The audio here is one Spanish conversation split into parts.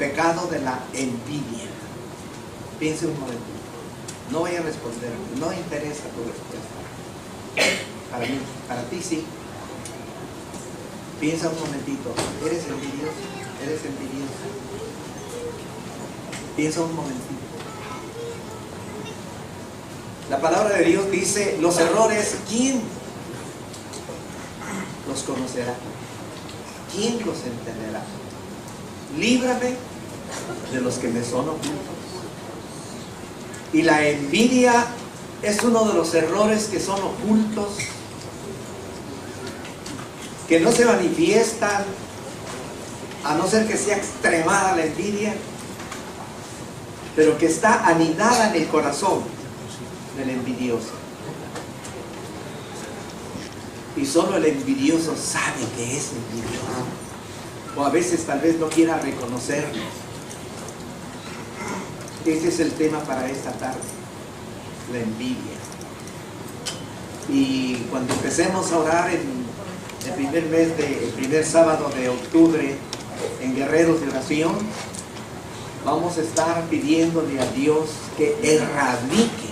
pecado de la envidia. Piense un momento. No vaya a responder. No interesa tu respuesta. Para mí, para ti sí. Piensa un momentito. ¿Eres envidioso? ¿Eres envidioso? Piensa un momentito. La palabra de Dios dice, los errores, ¿quién los conocerá? ¿Quién los entenderá? Líbrame de los que me son ocultos. Y la envidia es uno de los errores que son ocultos, que no se manifiestan, a no ser que sea extremada la envidia, pero que está anidada en el corazón del envidioso. Y solo el envidioso sabe que es envidioso, o a veces tal vez no quiera reconocerlo. Ese es el tema para esta tarde, la envidia. Y cuando empecemos a orar en el primer sábado de octubre en Guerreros de Oración, vamos a estar pidiéndole a Dios que erradique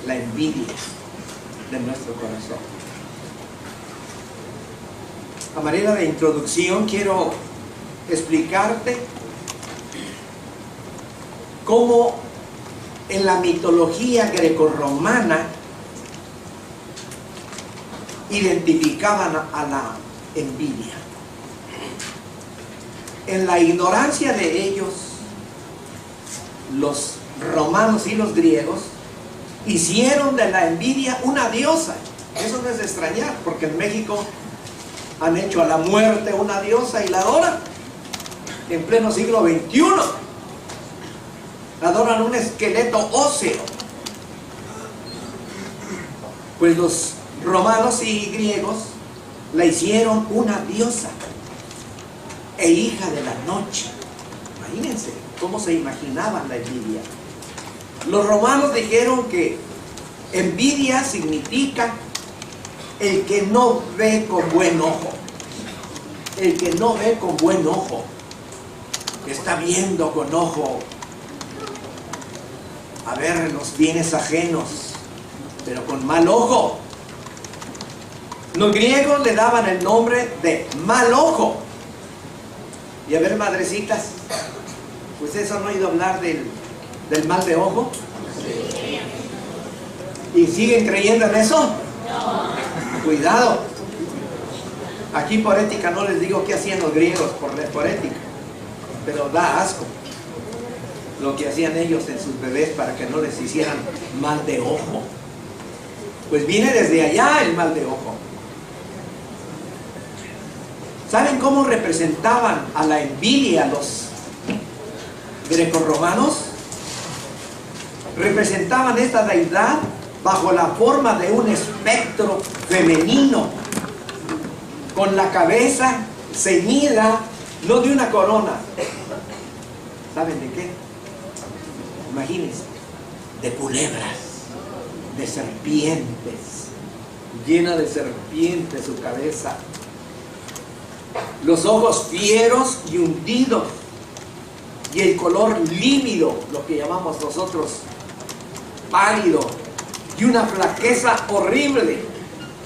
la envidia de nuestro corazón. A manera de introducción quiero explicarte cómo en la mitología grecorromana identificaban a la envidia. En la ignorancia de ellos, los romanos y los griegos hicieron de la envidia una diosa. Eso no es de extrañar, porque en México han hecho a la muerte una diosa y la adoran. En pleno siglo XXI adoran un esqueleto óseo. Pues los romanos y griegos la hicieron una diosa e hija de la noche. Imagínense cómo se imaginaban la envidia. Los romanos dijeron que envidia significa el que no ve con buen ojo. El que no ve con buen ojo. Está viendo con ojo a ver los bienes ajenos, pero con mal ojo. Los griegos le daban el nombre de mal ojo. Y a ver, madrecitas, ¿ustedes han oído hablar del mal de ojo? Sí. ¿Y siguen creyendo en eso? No. Cuidado. Aquí por ética no les digo qué hacían los griegos por ética, pero da asco lo que hacían ellos en sus bebés para que no les hicieran mal de ojo. Pues viene desde allá el mal de ojo. ¿Saben cómo representaban a la envidia los grecorromanos? Representaban esta deidad bajo la forma de un espectro femenino, con la cabeza ceñida, no de una corona. ¿Saben de qué? Imagínense, de culebras, de serpientes, llena de serpientes su cabeza. Los ojos fieros y hundidos, y el color lívido, lo que llamamos nosotros pálido, y una flaqueza horrible,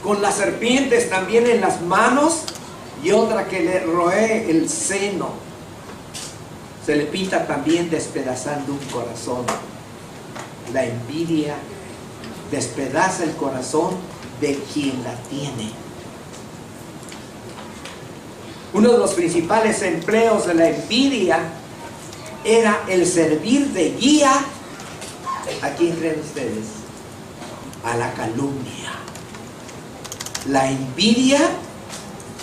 con las serpientes también en las manos y otra que le roe el seno. Se le pinta también despedazando un corazón. La envidia despedaza el corazón de quien la tiene. Uno de los principales empleos de la envidia era el servir de guía. ¿A quién creen ustedes? A la calumnia. La envidia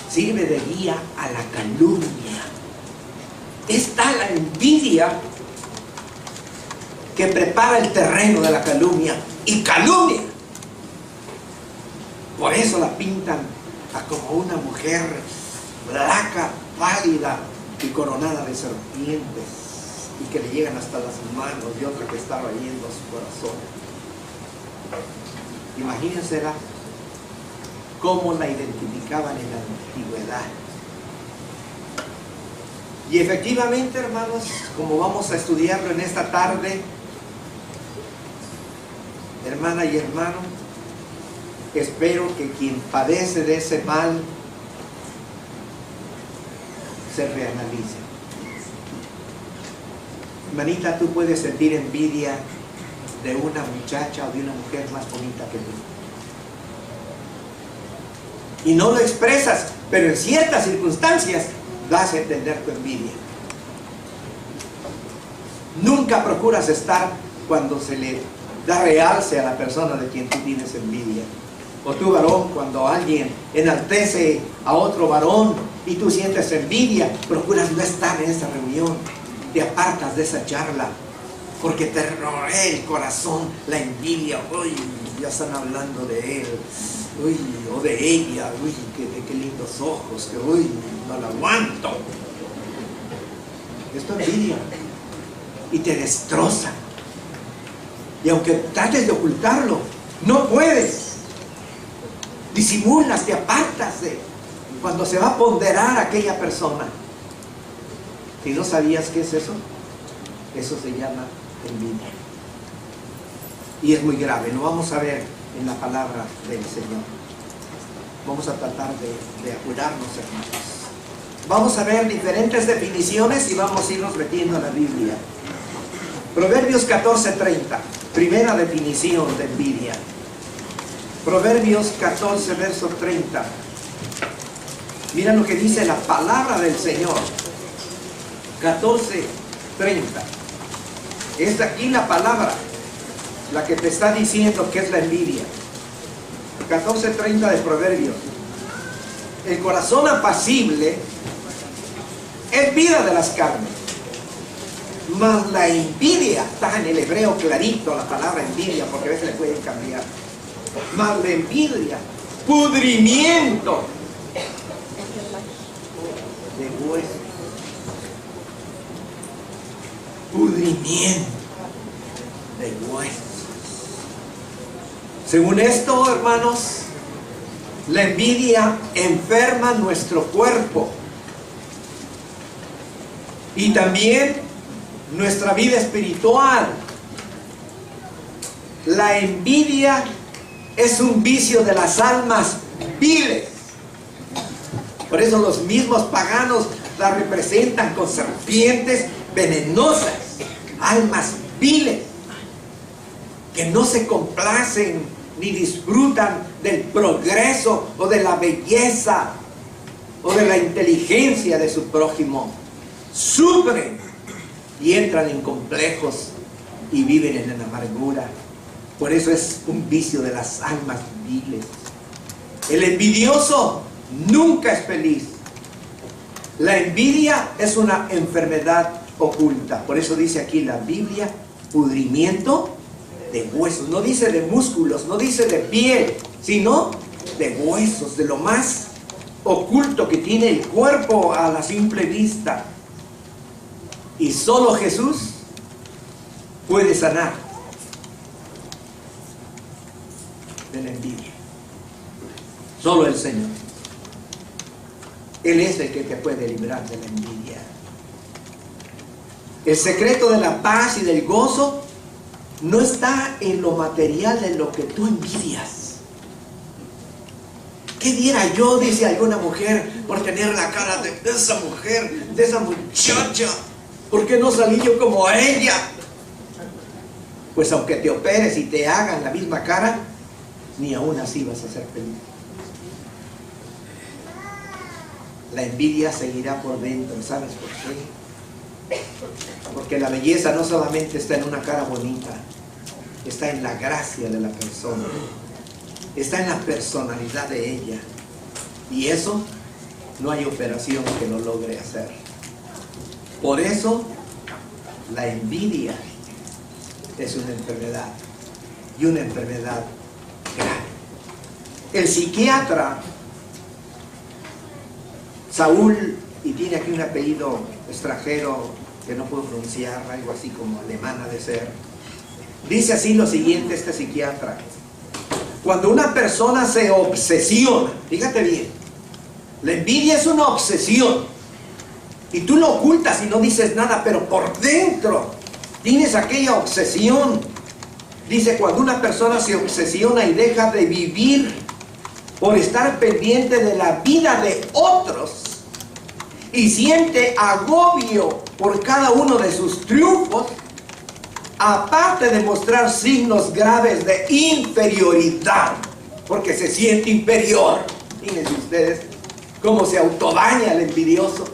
sirve de guía a la calumnia. Está la envidia que prepara el terreno de la calumnia y calumnia. Por eso la pintan como una mujer flaca, pálida y coronada de serpientes, y que le llegan hasta las manos, y otra que está rayendo su corazón. Imagínense cómo la identificaban en la antigüedad. Y efectivamente, hermanos, como vamos a estudiarlo en esta tarde, hermana y hermano, espero que quien padece de ese mal se reanalice. Hermanita, tú puedes sentir envidia de una muchacha o de una mujer más bonita que tú. Y no lo expresas, pero en ciertas circunstancias das a entender tu envidia. Nunca procuras estar cuando se le da realce a la persona de quien tú tienes envidia. O tú, varón, cuando alguien enaltece a otro varón y tú sientes envidia, procuras no estar en esa reunión. Te apartas de esa charla porque te roe el corazón la envidia. Uy, ya están hablando de él, uy, o de ella, uy, qué lindos ojos, que uy, no la aguanto. Esto es envidia y te destroza. Y aunque trates de ocultarlo, no puedes. Disimulas, te apartas de cuando se va a ponderar aquella persona. Si no sabías qué es eso, eso se llama envidia. Y es muy grave, lo vamos a ver en la palabra del Señor. Vamos a tratar de apurarnos, hermanos. Vamos a ver diferentes definiciones y vamos a irnos metiendo a la Biblia. Proverbios 14:30, primera definición de envidia. Proverbios 14, verso 30. Mira lo que dice la palabra del Señor. 14:30. Es aquí la palabra la que te está diciendo que es la envidia. 14:30 de Proverbios. El corazón apacible es vida de las carnes, mas la envidia, está en el hebreo clarito la palabra envidia, porque a veces le pueden cambiar. Mas la envidia, pudrimiento de huesos. Pudrimiento de huesos. Según esto, hermanos, la envidia enferma nuestro cuerpo y también nuestra vida espiritual. La envidia es un vicio de las almas viles. Por eso los mismos paganos la representan con serpientes venenosas, almas viles, que no se complacen ni disfrutan del progreso o de la belleza o de la inteligencia de su prójimo. Sufren y entran en complejos y viven en la amargura. Por eso es un vicio de las almas viles. El envidioso nunca es feliz. La envidia es una enfermedad oculta. Por eso dice aquí la Biblia, pudrimiento de huesos. No dice de músculos, no dice de piel, sino de huesos, de lo más oculto que tiene el cuerpo a la simple vista. Y solo Jesús puede sanar de la envidia. Solo el Señor. Él es el que te puede librar de la envidia. El secreto de la paz y del gozo no está en lo material de lo que tú envidias. ¿Qué diera yo, dice alguna mujer, por tener la cara de esa mujer, de esa muchacha? ¿Por qué no salí yo como ella? Pues aunque te operes y te hagan la misma cara, ni aún así vas a ser feliz. La envidia seguirá por dentro. ¿Sabes por qué? Porque la belleza no solamente está en una cara bonita, está en la gracia de la persona, está en la personalidad de ella. Y eso no hay operación que lo logre hacer. Por eso la envidia es una enfermedad, y una enfermedad grave. El psiquiatra Saúl, y tiene aquí un apellido extranjero que no puedo pronunciar, algo así como alemán ha de ser, dice así lo siguiente este psiquiatra: cuando una persona se obsesiona, fíjate bien, la envidia es una obsesión, Y tú lo ocultas y no dices nada, pero por dentro tienes aquella obsesión. Dice, cuando una persona se obsesiona y deja de vivir por estar pendiente de la vida de otros y siente agobio por cada uno de sus triunfos, aparte de mostrar signos graves de inferioridad, porque se siente inferior. Fíjense ustedes cómo se autodaña el envidioso.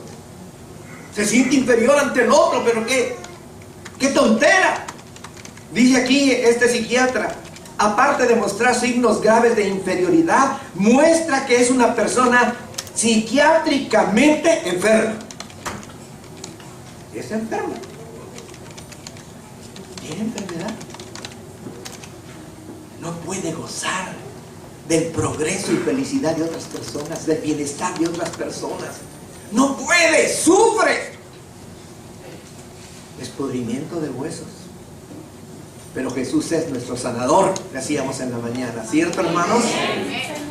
Se siente inferior ante el otro, pero qué tontera. Dice aquí este psiquiatra, aparte de mostrar signos graves de inferioridad, muestra que es una persona psiquiátricamente enferma. Es enferma. ¿Tiene enfermedad? No puede gozar del progreso y felicidad de otras personas, del bienestar de otras personas. No puede, sufre. Es podrimiento de huesos. Pero Jesús es nuestro sanador, decíamos en la mañana, ¿cierto, hermanos?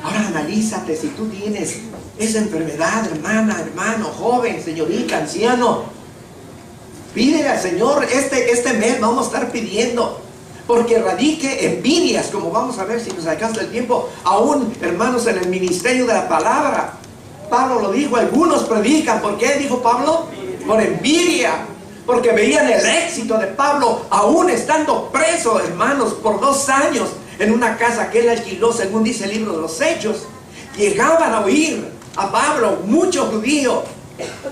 Ahora analízate si tú tienes esa enfermedad, hermana, hermano, joven, señorita, anciano. Pídele al Señor, este mes vamos a estar pidiendo, porque radique envidias, como vamos a ver si nos alcanza el tiempo, aún, hermanos, en el ministerio de la palabra. Pablo lo dijo, algunos predican, ¿por qué dijo Pablo? Por envidia. Porque veían el éxito de Pablo, aún estando preso, hermanos, por 2 años en una casa que él alquiló, según dice el libro de los Hechos. Llegaban a oír a Pablo muchos judíos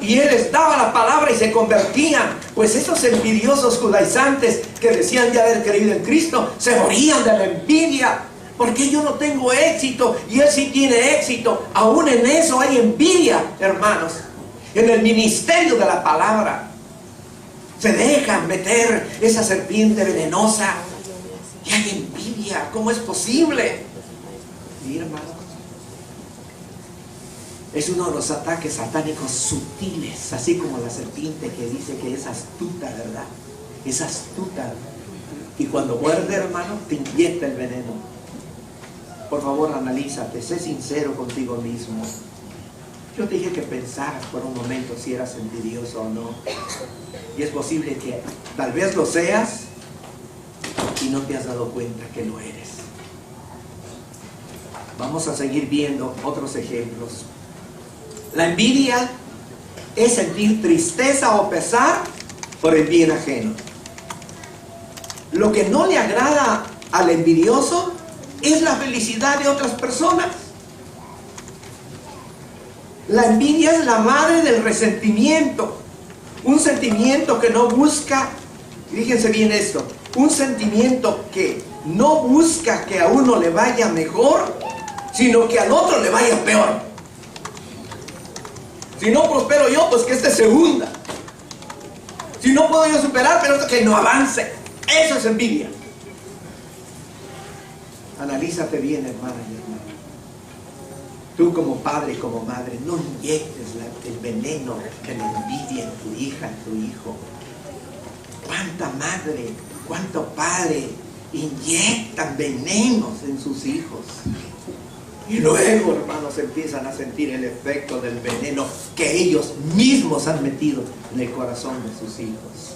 y él les daba la palabra y se convertían. Pues esos envidiosos judaizantes que decían ya haber creído en Cristo se morían de la envidia. Porque yo no tengo éxito y él sí tiene éxito. Aún en eso hay envidia, hermanos. En el ministerio de la palabra se dejan meter esa serpiente venenosa y hay envidia. ¿Cómo es posible? Sí, hermanos, es uno de los ataques satánicos sutiles, así como la serpiente que dice que es astuta, ¿verdad? Es astuta. Y cuando muerde, hermano, te inyecta el veneno. Por favor, analízate, sé sincero contigo mismo. Yo te dije que pensaras por un momento si eras envidioso o no. Y es posible que tal vez lo seas y no te has dado cuenta que lo eres. Vamos a seguir viendo otros ejemplos. La envidia es sentir tristeza o pesar por el bien ajeno. Lo que no le agrada al envidioso es la felicidad de otras personas. La envidia es la madre del resentimiento. Un sentimiento que no busca, fíjense bien esto, un sentimiento que no busca que a uno le vaya mejor, sino que al otro le vaya peor. Si no prospero yo, pues que este se hunda. Si no puedo yo superar, pero que no avance. Eso es envidia. Analízate bien, hermana y hermano. Tú como padre y como madre, no inyectes el veneno de la envidia en tu hija, en tu hijo. ¿Cuánta madre, cuánto padre inyectan venenos en sus hijos? Y luego, hermanos, empiezan a sentir el efecto del veneno que ellos mismos han metido en el corazón de sus hijos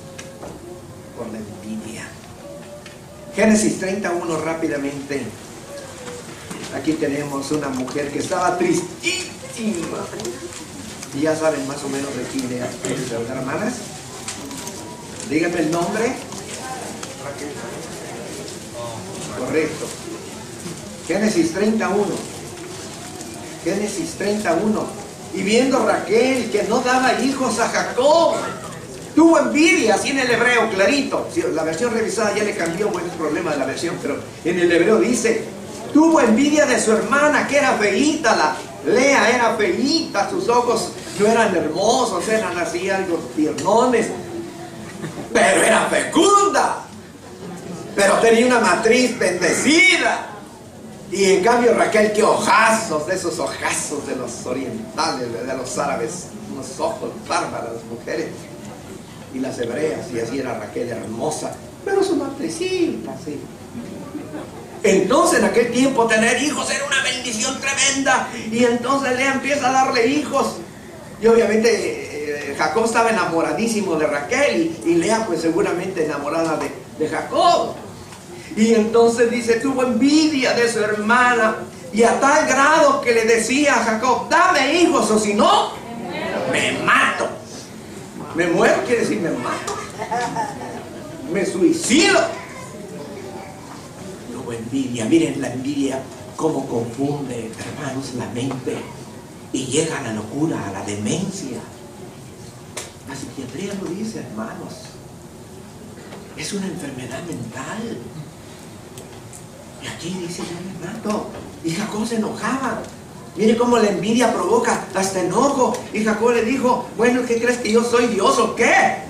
por la envidia. Génesis 31, rápidamente. Aquí tenemos una mujer que estaba tristísima. Y ya saben más o menos de quién era, ¿verdad, hermanas? Díganme el nombre. Correcto. Génesis 31. Génesis 31. Y viendo Raquel que no daba hijos a Jacob, tuvo envidia, así en el hebreo, clarito. La versión revisada ya le cambió, bueno, es problema de la versión, pero en el hebreo dice, tuvo envidia de su hermana, que era feíta, la Lea era feíta, sus ojos no eran hermosos, eran así algo tiernones, pero era fecunda, pero tenía una matriz bendecida. Y en cambio Raquel, qué ojazos, de esos ojazos de los orientales, de los árabes, unos ojos bárbaros, las mujeres. Y las hebreas, y así era Raquel, hermosa, pero su matricita, así. Entonces en aquel tiempo tener hijos era una bendición tremenda. Y entonces Lea empieza a darle hijos. Y obviamente Jacob estaba enamoradísimo de Raquel y Lea pues seguramente enamorada de Jacob. Y entonces dice, tuvo envidia de su hermana y a tal grado que le decía a Jacob, dame hijos o si no, me mato. Me muero quiere decir me mato. Me suicido. Tuvo envidia. Miren la envidia cómo confunde, hermanos, la mente y llega a la locura, a la demencia. La psiquiatría lo dice, hermanos. Es una enfermedad mental. Y aquí dice, yo me mato. Y Jacob se enojaba. Mire cómo la envidia provoca hasta enojo. Y Jacob le dijo, bueno, ¿qué crees que yo soy Dios o qué?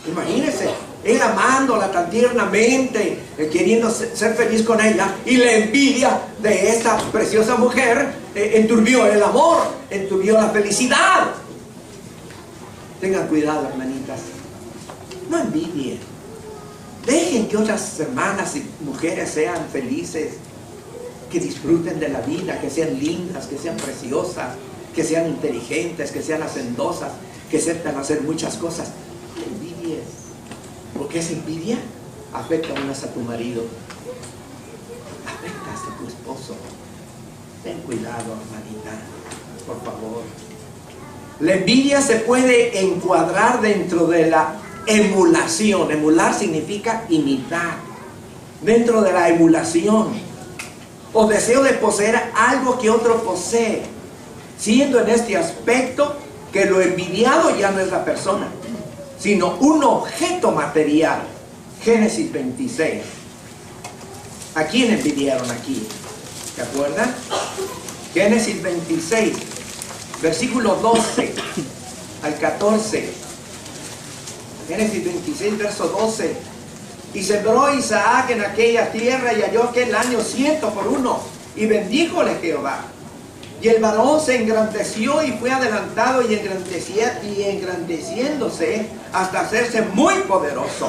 Imagínense, él amándola tan tiernamente, queriendo ser feliz con ella, y la envidia de esta preciosa mujer enturbió el amor, enturbió la felicidad. Tengan cuidado, hermanitas. No envidien. Dejen que otras hermanas y mujeres sean felices, que disfruten de la vida, que sean lindas, que sean preciosas, que sean inteligentes, que sean hacendosas, que sepan hacer muchas cosas. No envidies, porque esa envidia afecta más a tu marido, afecta hasta a tu esposo. Ten cuidado, hermanita, por favor. La envidia se puede encuadrar dentro de la emulación. Emular significa imitar. Dentro de la emulación o deseo de poseer algo que otro posee, siendo en este aspecto que lo envidiado ya no es la persona, sino un objeto material. Génesis 26. ¿A quién envidiaron aquí? ¿Se acuerdan? Génesis 26, versículo 12 al 14. Génesis 26, verso 12. Y sembró Isaac en aquella tierra y halló aquel año 100 por 1. Y bendíjole Jehová. Y el varón se engrandeció y fue adelantado y engrandeciéndose hasta hacerse muy poderoso.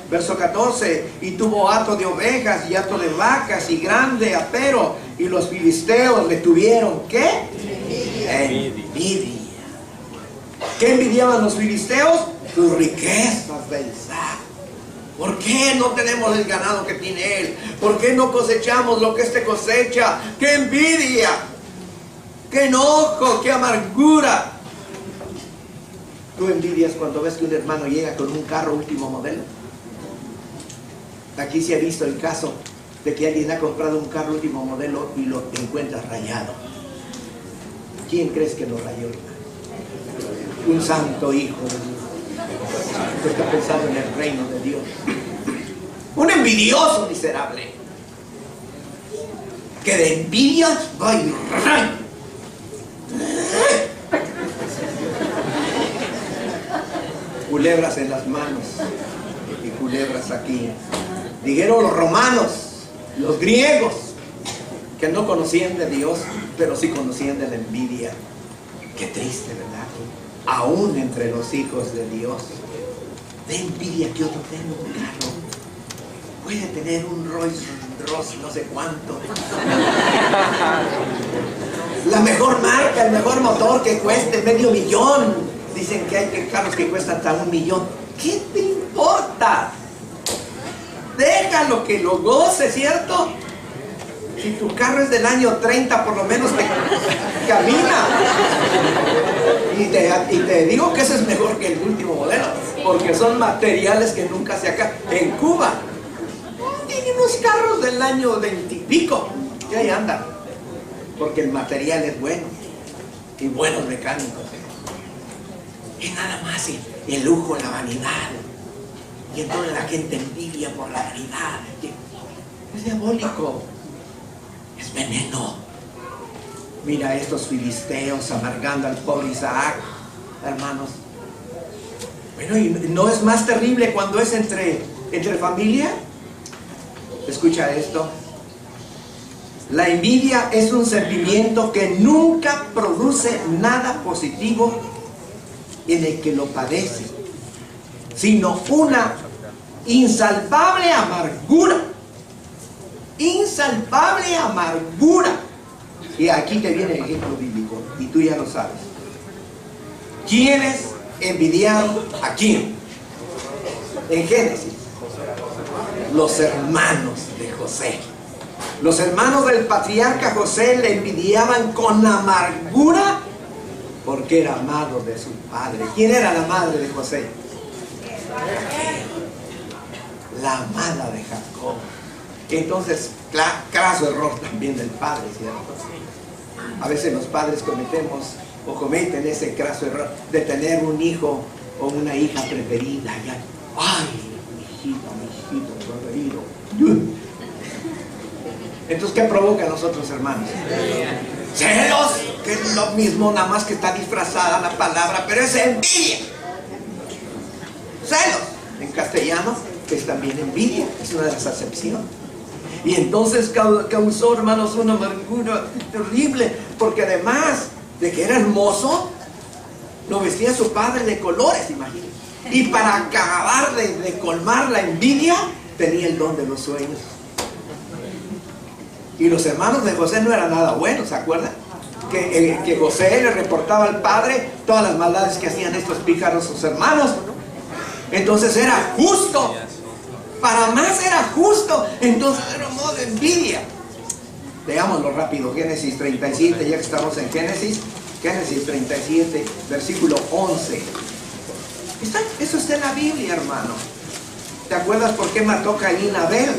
Verso 14. Y tuvo hato de ovejas y hato de vacas y grande apero. Y los filisteos le tuvieron, ¿qué? Envidia. ¿Qué envidiaban los filisteos? Sus riquezas de Isaac. ¿Por qué no tenemos el ganado que tiene él? ¿Por qué no cosechamos lo que este cosecha? ¡Qué envidia! ¡Qué enojo! ¡Qué amargura! ¿Tú envidias cuando ves que un hermano llega con un carro último modelo? Aquí se ha visto el caso de que alguien ha comprado un carro último modelo y lo encuentra rayado. ¿Quién crees que lo rayó? Un santo hijo de Dios que está pensando en el reino de Dios. Un envidioso miserable que de envidia va y raya. Culebras en las manos y culebras aquí. Dijeron los romanos, los griegos, que no conocían de Dios, pero sí conocían de la envidia. Qué triste, ¿verdad? Aún entre los hijos de Dios, de envidia que otro tenga un carro. Puede tener un Rolls Royce no sé cuánto, la mejor marca, el mejor motor, que cueste $500,000. Dicen que hay carros que cuestan hasta $1,000,000. ¿Qué te importa? Déjalo que lo goce, ¿cierto? Si tu carro es del año 30, por lo menos te camina. Y te digo que ese es mejor que el último modelo, porque son materiales que nunca se acaban. En Cuba tienen unos carros del año 20 y pico, que ahí andan, porque el material es bueno y buenos mecánicos. Y nada más el lujo, la vanidad. Y entonces la gente envidia por la vanidad. Es diabólico. Es veneno. Mira estos filisteos amargando al pobre Isaac, hermanos. Bueno, y no es más terrible cuando es entre familia. Escucha esto. La envidia es un sentimiento que nunca produce nada positivo en el que lo padece, sino una insalvable amargura. Insalvable amargura. Y aquí te viene el ejemplo bíblico, y tú ya lo sabes. ¿Quiénes envidiaron a quién? En Génesis, los hermanos de José. Los hermanos del patriarca José le envidiaban con amargura porque era amado de su padre. ¿Quién era la madre de José? La amada de Jacob. Entonces, craso error también del padre, ¿cierto? A veces los padres cometemos o cometen ese craso error de tener un hijo o una hija preferida. Ay, mi hijito preferido. Entonces, ¿qué provoca a nosotros, hermanos? Celos, que es lo mismo, nada más que está disfrazada la palabra, pero es envidia. Celos, en castellano, es también envidia, es una de las acepciones. Y entonces causó, hermanos, una amargura terrible, porque además de que era hermoso, lo vestía su padre de colores, imagínense. Y para acabar de colmar la envidia, tenía el don de los sueños. Y los hermanos de José no eran nada buenos, ¿se acuerdan? Que José le reportaba al padre todas las maldades que hacían estos pícaros sus hermanos. Entonces era justo. Para más era justo. Entonces era un modo de envidia. Leámoslo rápido. Génesis 37, ya que estamos en Génesis. Génesis 37, versículo 11. Eso está en la Biblia, hermano. ¿Te acuerdas por qué mató Caín a Abel?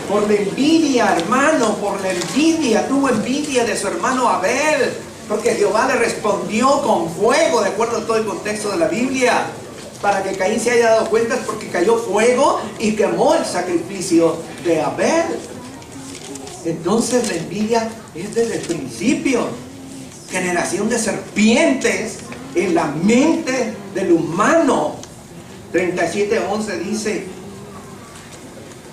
Por la envidia, hermano, por la envidia. Tuvo envidia de su hermano Abel, porque Jehová le respondió con fuego, de acuerdo a todo el contexto de la Biblia. Para que Caín se haya dado cuenta es porque cayó fuego y quemó el sacrificio de Abel. Entonces la envidia es desde el principio. Generación de serpientes en la mente del humano. 37:11 dice: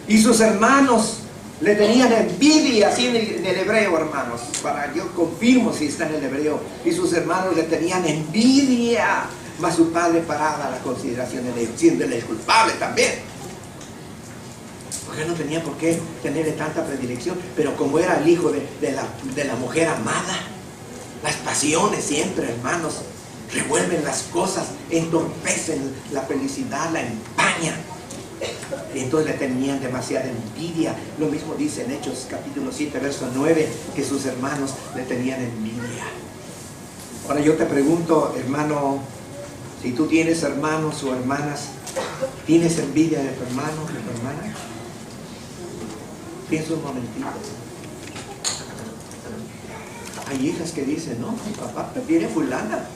y sus hermanos le tenían envidia, así en el hebreo, hermanos, para yo confirmo si está en el hebreo. Y sus hermanos le tenían envidia, mas su padre paraba la consideración de él, siéndole culpable también. Porque no tenía por qué tenerle tanta predilección, pero como era el hijo de la mujer amada, las pasiones siempre, hermanos, revuelven las cosas, entorpecen la felicidad, la empañan. Y entonces le tenían demasiada envidia. Lo mismo dice en Hechos capítulo 7, verso 9, que sus hermanos le tenían envidia. Ahora yo te pregunto, hermano, si tú tienes hermanos o hermanas, ¿tienes envidia de tu hermano, de tu hermana? Piensa un momentito. Hay hijas que dicen: no, mi papá prefiere fulana,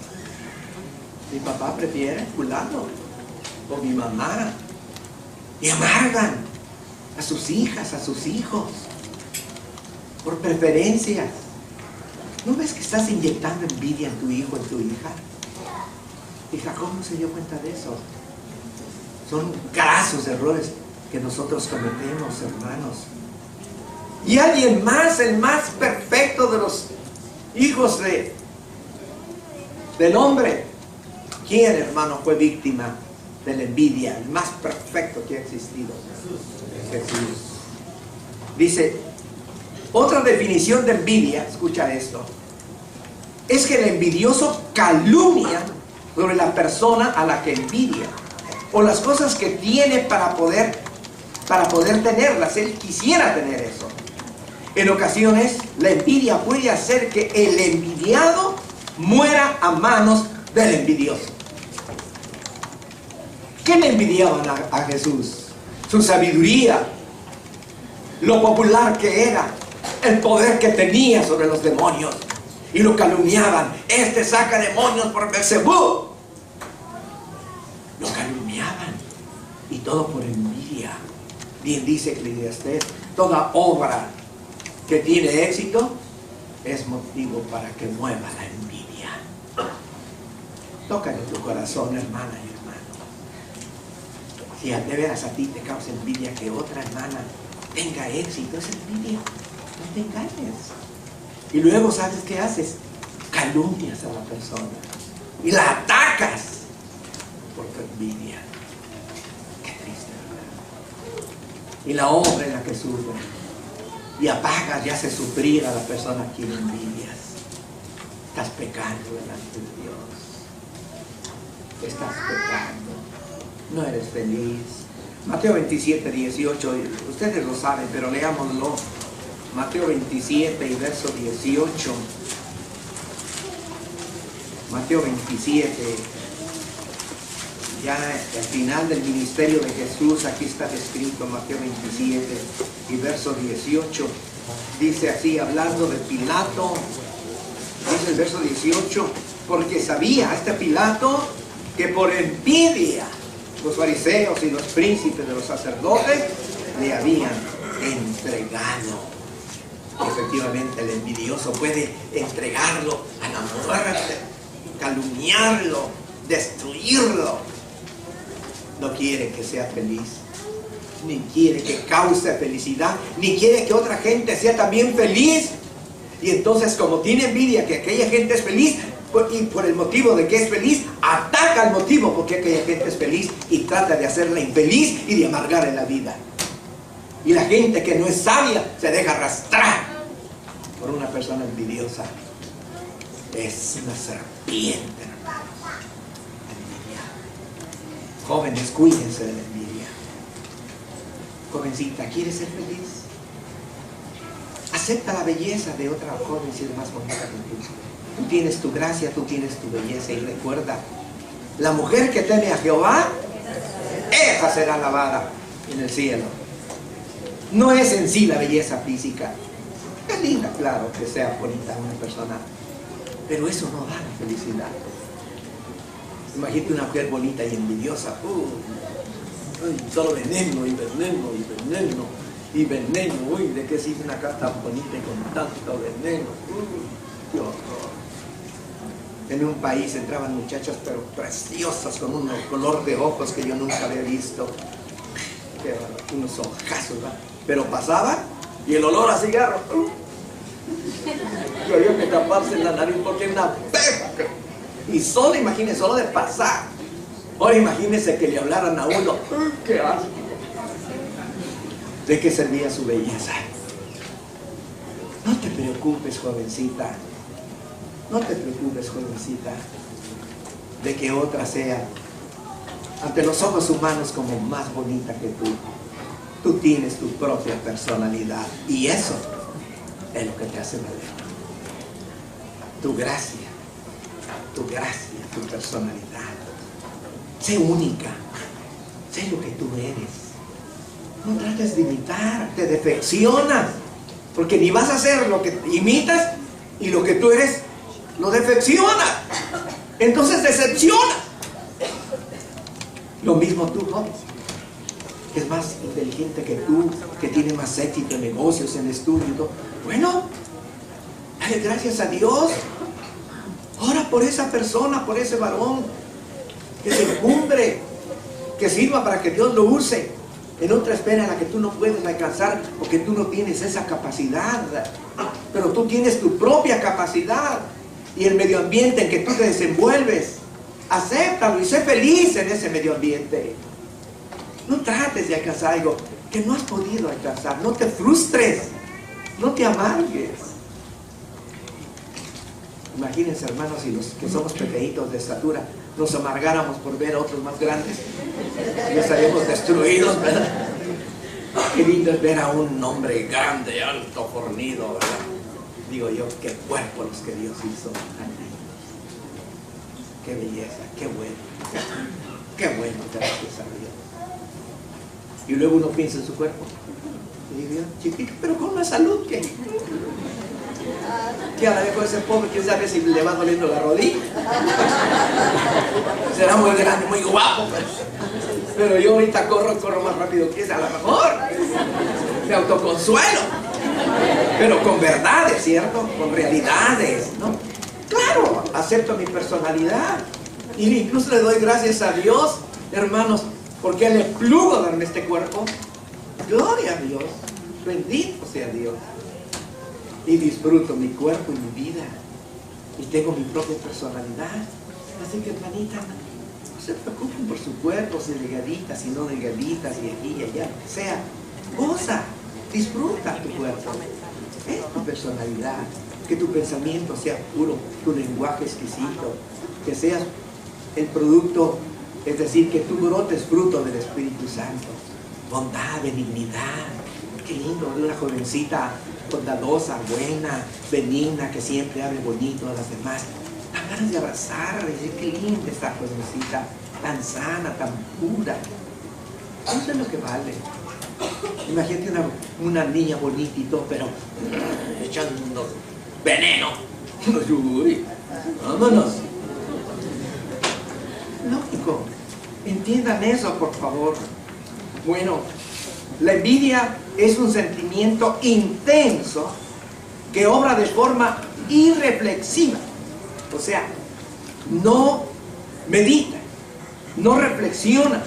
mi papá prefiere fulano, o mi mamá. Y amargan a sus hijas, a sus hijos, por preferencias. ¿No ves que estás inyectando envidia en tu hijo, en tu hija? Y Jacob no se dio cuenta de eso. Son grasos errores que nosotros cometemos, hermanos. Y alguien más, el más perfecto de los hijos del hombre. ¿Quién, hermano, fue víctima de la envidia? El más perfecto que ha existido. Jesús. Dice, otra definición de envidia, escucha esto, es que el envidioso calumnia sobre la persona a la que envidia, o las cosas que tiene para poder tenerlas. Él quisiera tener eso. En ocasiones la envidia puede hacer que el envidiado muera a manos del envidioso. ¿Qué le envidiaban a Jesús? Su sabiduría, lo popular que era, el poder que tenía sobre los demonios. Y lo calumniaban. Este saca demonios por Beelzebú. Lo calumniaban. Y todo por envidia. Bien dice Eclesiastés: toda obra que tiene éxito es motivo para que mueva la envidia. Tócale tu corazón, hermana y hermano. Si de veras a ti te causa envidia que otra hermana tenga éxito, es envidia. No te engañes. Y luego, ¿sabes qué haces? Calumnias a la persona y la atacas por tu envidia. Qué triste, ¿verdad? Y la obra en la que sufre, y apagas y haces sufrir a la persona a quien envidias. Estás pecando delante de Dios. estás pecando, no eres feliz. Mateo 27, 18, ustedes lo saben, pero leámoslo. Mateo 27 y verso 18. Mateo 27, ya al final del ministerio de Jesús, aquí está escrito Mateo 27 y verso 18. Dice así, hablando de Pilato, dice el verso 18, porque sabía este Pilato que por envidia los fariseos y los príncipes de los sacerdotes le habían entregado. Efectivamente, el envidioso puede entregarlo a la muerte, calumniarlo, destruirlo. No quiere que sea feliz, ni quiere que cause felicidad, ni quiere que otra gente sea también feliz. Y entonces, como tiene envidia que aquella gente es feliz, y por el motivo de que es feliz, ataca el motivo porque aquella gente es feliz y trata de hacerla infeliz y de amargarle la vida. Y la gente que no es sabia se deja arrastrar por una persona envidiosa. Es una serpiente, hermanos. Envidia. Jóvenes, cuídense de la envidia. Jovencita, ¿quieres ser feliz? Acepta la belleza de otra joven si es más bonita que tú. Tú tienes tu gracia, tú tienes tu belleza. Y recuerda, la mujer que teme a Jehová, esa será alabada en el cielo. No es en sí la belleza física. Es linda, claro, que sea bonita una persona, pero eso no da la felicidad. Imagínate una mujer bonita y envidiosa. Solo veneno y veneno y veneno y veneno. Uy, ¿de qué sirve una casa tan bonita y con tanto veneno? Qué horror. En un país entraban muchachas pero preciosas con un color de ojos que yo nunca había visto. Unos ojazos, ¿verdad? Pero pasaba y el olor a cigarro. Yo había que taparse la nariz porque es una peca. Y solo, imagínense, solo de pasar. Ahora imagínense que le hablaran a uno. ¡Qué asco! ¿De qué servía su belleza? No te preocupes, jovencita. No te preocupes, jovencita, de que otra sea ante los ojos humanos como más bonita que tú. Tú tienes tu propia personalidad y eso es lo que te hace valer. Tu gracia, tu personalidad. Sé única, sé lo que tú eres. No trates de imitar, te defeccionas, porque ni vas a hacer lo que imitas y lo que tú eres lo defeccionas. Entonces decepciona. Lo mismo tú, joven, que es más inteligente que tú, que tiene más éxito en negocios, en estudio y todo. Bueno, dale gracias a Dios. Ora por esa persona, por ese varón, que se encumbre, que sirva para que Dios lo use en otra esfera en la que tú no puedes alcanzar, porque tú no tienes esa capacidad, pero tú tienes tu propia capacidad y el medio ambiente en que tú te desenvuelves. Acéptalo y sé feliz en ese medio ambiente. No trates de alcanzar algo que no has podido alcanzar. No te frustres, no te amargues. Imagínense, hermanos, si los que somos pequeñitos de estatura nos amargáramos por ver a otros más grandes, ya estaríamos destruidos, ¿verdad? Qué lindo es ver a un hombre grande, alto, fornido, ¿verdad? Digo yo, qué cuerpo los que Dios hizo. Qué belleza, qué bueno. Qué bueno, gracias a Dios. Y luego uno piensa en su cuerpo. Y digo, chiquito, pero con una salud que a la vez con ese pobre, quién sabe si le va doliendo la rodilla. Será muy grande, muy guapo, pero yo ahorita corro más rápido que ese, a lo mejor. Me autoconsuelo. Pero con verdades, ¿cierto? Con realidades, ¿no? Claro, acepto mi personalidad. Y incluso le doy gracias a Dios, hermanos, porque Él le plugo darme este cuerpo. Gloria a Dios. Bendito sea Dios. Y disfruto mi cuerpo y mi vida. Y tengo mi propia personalidad. Así que, hermanita, no se preocupen por su cuerpo, si delgaditas, si no delgaditas, y aquí y allá, o sea, goza, disfruta tu cuerpo. Es tu personalidad. Que tu pensamiento sea puro, tu lenguaje exquisito, que seas el producto, es decir, que tú brotes fruto del Espíritu Santo. Bondad, benignidad. Qué lindo, de una jovencita bondadosa, buena, benigna, que siempre hable bonito a las demás. Dan ganas de abrazarla y decir, qué linda esta jovencita, tan sana, tan pura. Eso es lo que vale. Imagínate una niña bonita y todo, pero echando veneno. Uy, vámonos. Lógico. Entiendan eso, por favor. Bueno, la envidia es un sentimiento intenso que obra de forma irreflexiva. O sea, no medita, no reflexiona,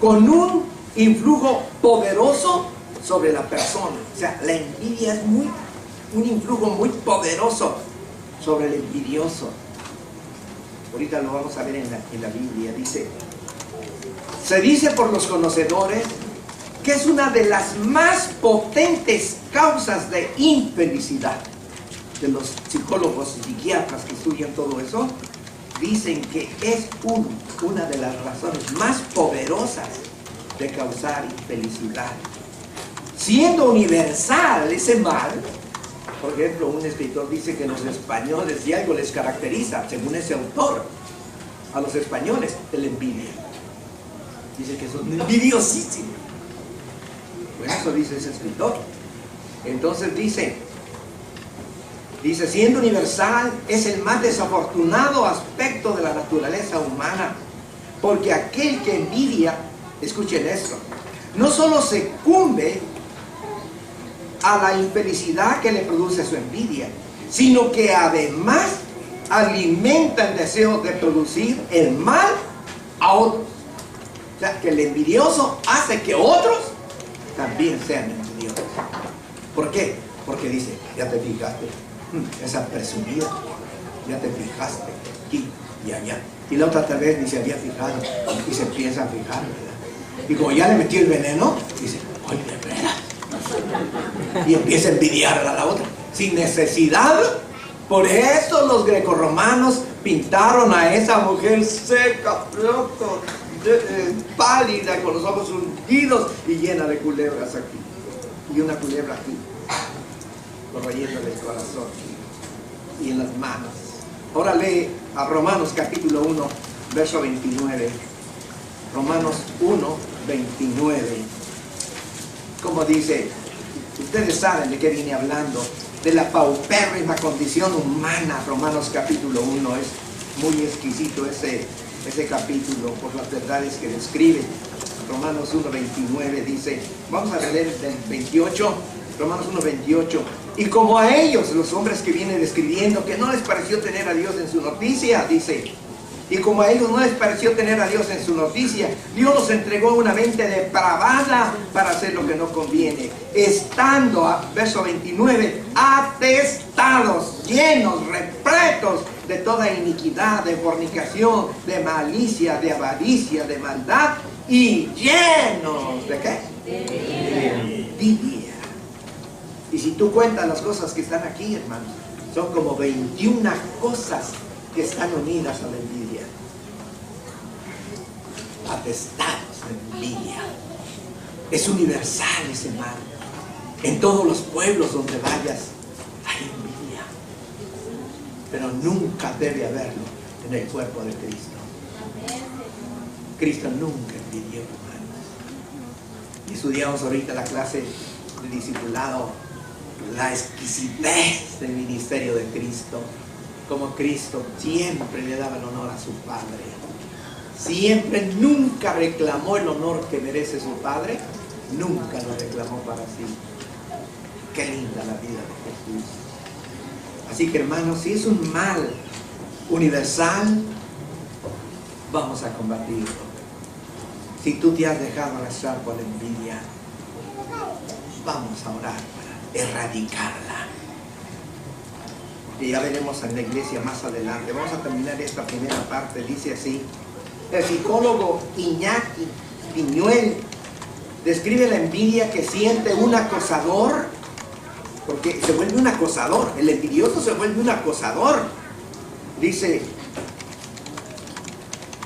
con un influjo poderoso sobre la persona. O sea, la envidia es un influjo muy poderoso sobre el envidioso. Ahorita lo vamos a ver en la Biblia. Se dice por los conocedores que es una de las más potentes causas de infelicidad. De los psicólogos y psiquiatras que estudian todo eso, dicen que es una de las razones más poderosas de causar infelicidad. Siendo universal ese mal, por ejemplo, un escritor dice que los españoles, si algo les caracteriza, según ese autor, a los españoles, la envidia. Dice que son envidiosísimos. Bueno, eso dice ese escritor. Entonces dice, siendo universal, es el más desafortunado aspecto de la naturaleza humana, porque aquel que envidia, escuchen esto, no solo sucumbe a la infelicidad que le produce su envidia, sino que además alimenta el deseo de producir el mal a otros. O sea, que el envidioso hace que otros también sean envidiosos. ¿Por qué? Porque dice, ya te fijaste, esa presumida, ya te fijaste aquí y allá. Y la otra tal vez ni se había fijado y se empieza a fijar, ¿verdad? Y como ya le metió el veneno, dice, oye, de veras. Y empieza a envidiar a la otra sin necesidad. Por eso los grecorromanos pintaron a esa mujer seca, pálida, con los ojos hundidos y llena de culebras aquí y una culebra aquí, corroyéndole el corazón y en las manos. Ahora lee a Romanos capítulo 1 verso 29. Romanos 1, 29. Como dice, ustedes saben de qué viene hablando, de la paupérrima condición humana. Romanos capítulo 1 es muy exquisito ese capítulo por las verdades que describe. Romanos 1, 29 dice, vamos a leer del 28, Romanos 1, 28. Y como a ellos, los hombres que viene describiendo, que no les pareció tener a Dios en su noticia, dice, y como a ellos no les pareció tener a Dios en su noticia, Dios nos entregó una mente depravada para hacer lo que no conviene, estando, verso 29, atestados, llenos, repletos de toda iniquidad, de fornicación, de malicia, de avaricia, de maldad, y llenos ¿de qué? De envidia. Y si tú cuentas las cosas que están aquí, hermanos, son como 21 cosas que están unidas a la envidia. Atestados de envidia. Es universal ese mal. En todos los pueblos donde vayas hay envidia, pero nunca debe haberlo en el cuerpo de Cristo. Cristo nunca envidió, hermanos. Y estudiamos ahorita la clase de discipulado, la exquisitez del ministerio de Cristo. Como Cristo siempre le daba el honor a su Padre. Siempre, nunca reclamó el honor que merece su Padre. Nunca lo reclamó para sí. Qué linda la vida de Jesús. Así que, hermanos, si es un mal universal, vamos a combatirlo. Si tú te has dejado arrastrar por la envidia, vamos a orar para erradicarla. Y ya veremos en la iglesia más adelante. Vamos a terminar esta primera parte. Dice así: el psicólogo Iñaki Piñuel describe la envidia que siente un acosador, porque se vuelve un acosador. El envidioso se vuelve un acosador. Dice: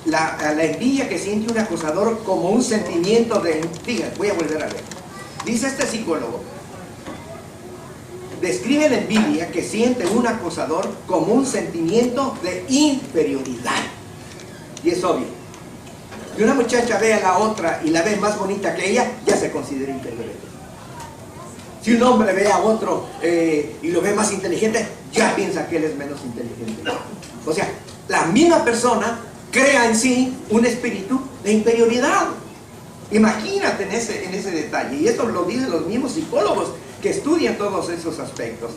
la envidia que siente un acosador como un sentimiento de... Fíjate, voy a volver a leer. Dice este psicólogo, describe la envidia que siente un acosador como un sentimiento de inferioridad. Y es obvio. Si una muchacha ve a la otra y la ve más bonita que ella, ya se considera inferior. Si un hombre ve a otro y lo ve más inteligente, ya piensa que él es menos inteligente. O sea, la misma persona crea en sí un espíritu de inferioridad. Imagínate en ese detalle. Y esto lo dicen los mismos psicólogos que estudian todos esos aspectos.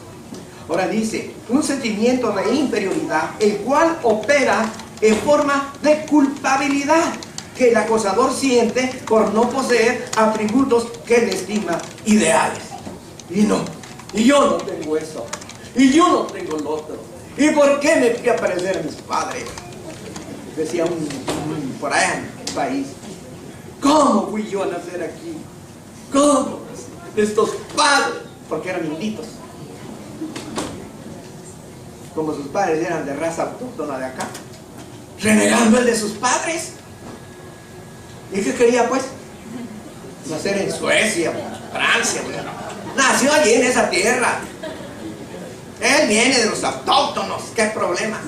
Ahora dice, un sentimiento de inferioridad, el cual opera en forma de culpabilidad que el acosador siente por no poseer atributos que él estima ideales. Y no, y yo no tengo eso, y yo no tengo lo otro. ¿Y por qué me fui a parecer a mis padres? Decía por allá en el país. ¿Cómo fui yo a nacer aquí? ¿Cómo? Estos padres, porque eran inditos. Como sus padres eran de raza autóctona de acá, renegando el de sus padres. ¿Y qué quería pues? Nacer en Suecia, Francia. Nació allí en esa tierra. Él viene de los autóctonos. ¿Qué problema?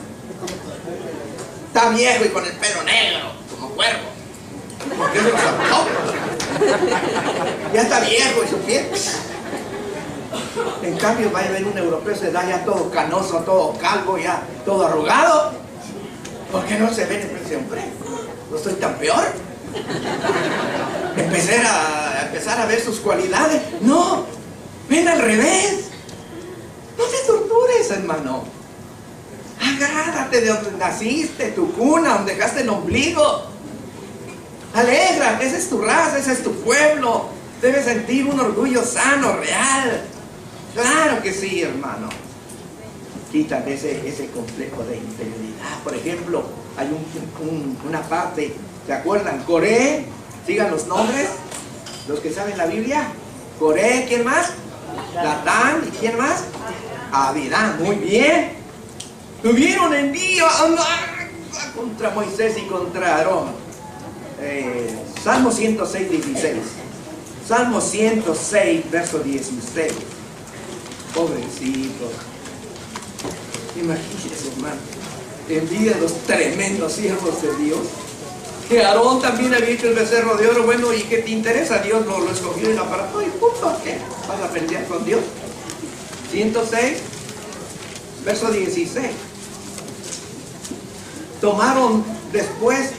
Está viejo y con el pelo negro, como cuervo. Porque es de los autóctonos. Ya está viejo y su piel. En cambio va a ver un europeo, se da ya todo canoso, todo calvo, ya todo arrugado. ¿Por qué no se ven en ese hombre? ¿No estoy tan peor? Empezar a ver sus cualidades. No, ven al revés. No te tortures, hermano. Agárrate de donde naciste, tu cuna, donde dejaste el ombligo. Alégrate, esa es tu raza, ese es tu pueblo. Debes sentir un orgullo sano, real. Claro que sí, hermano. Quítate ese complejo de inferioridad. Por ejemplo, hay una parte, ¿se acuerdan? Coré, sigan los nombres, los que saben la Biblia. Coré, ¿quién más? Datán, ¿y quién más? Abidán, muy bien. Tuvieron envío contra Moisés y contra Aarón. Salmo 106, 16. Salmo 106, verso 16. Pobrecitos. Imagínense, hermano. Envidia de los tremendos siervos de Dios. Que Aarón también había hecho el becerro de oro. Bueno, ¿y qué te interesa? Dios lo escogió y lo apartó. ¿Y punto? ¿Qué? ¿Vas a pelear con Dios? 106, verso 16. Tomaron después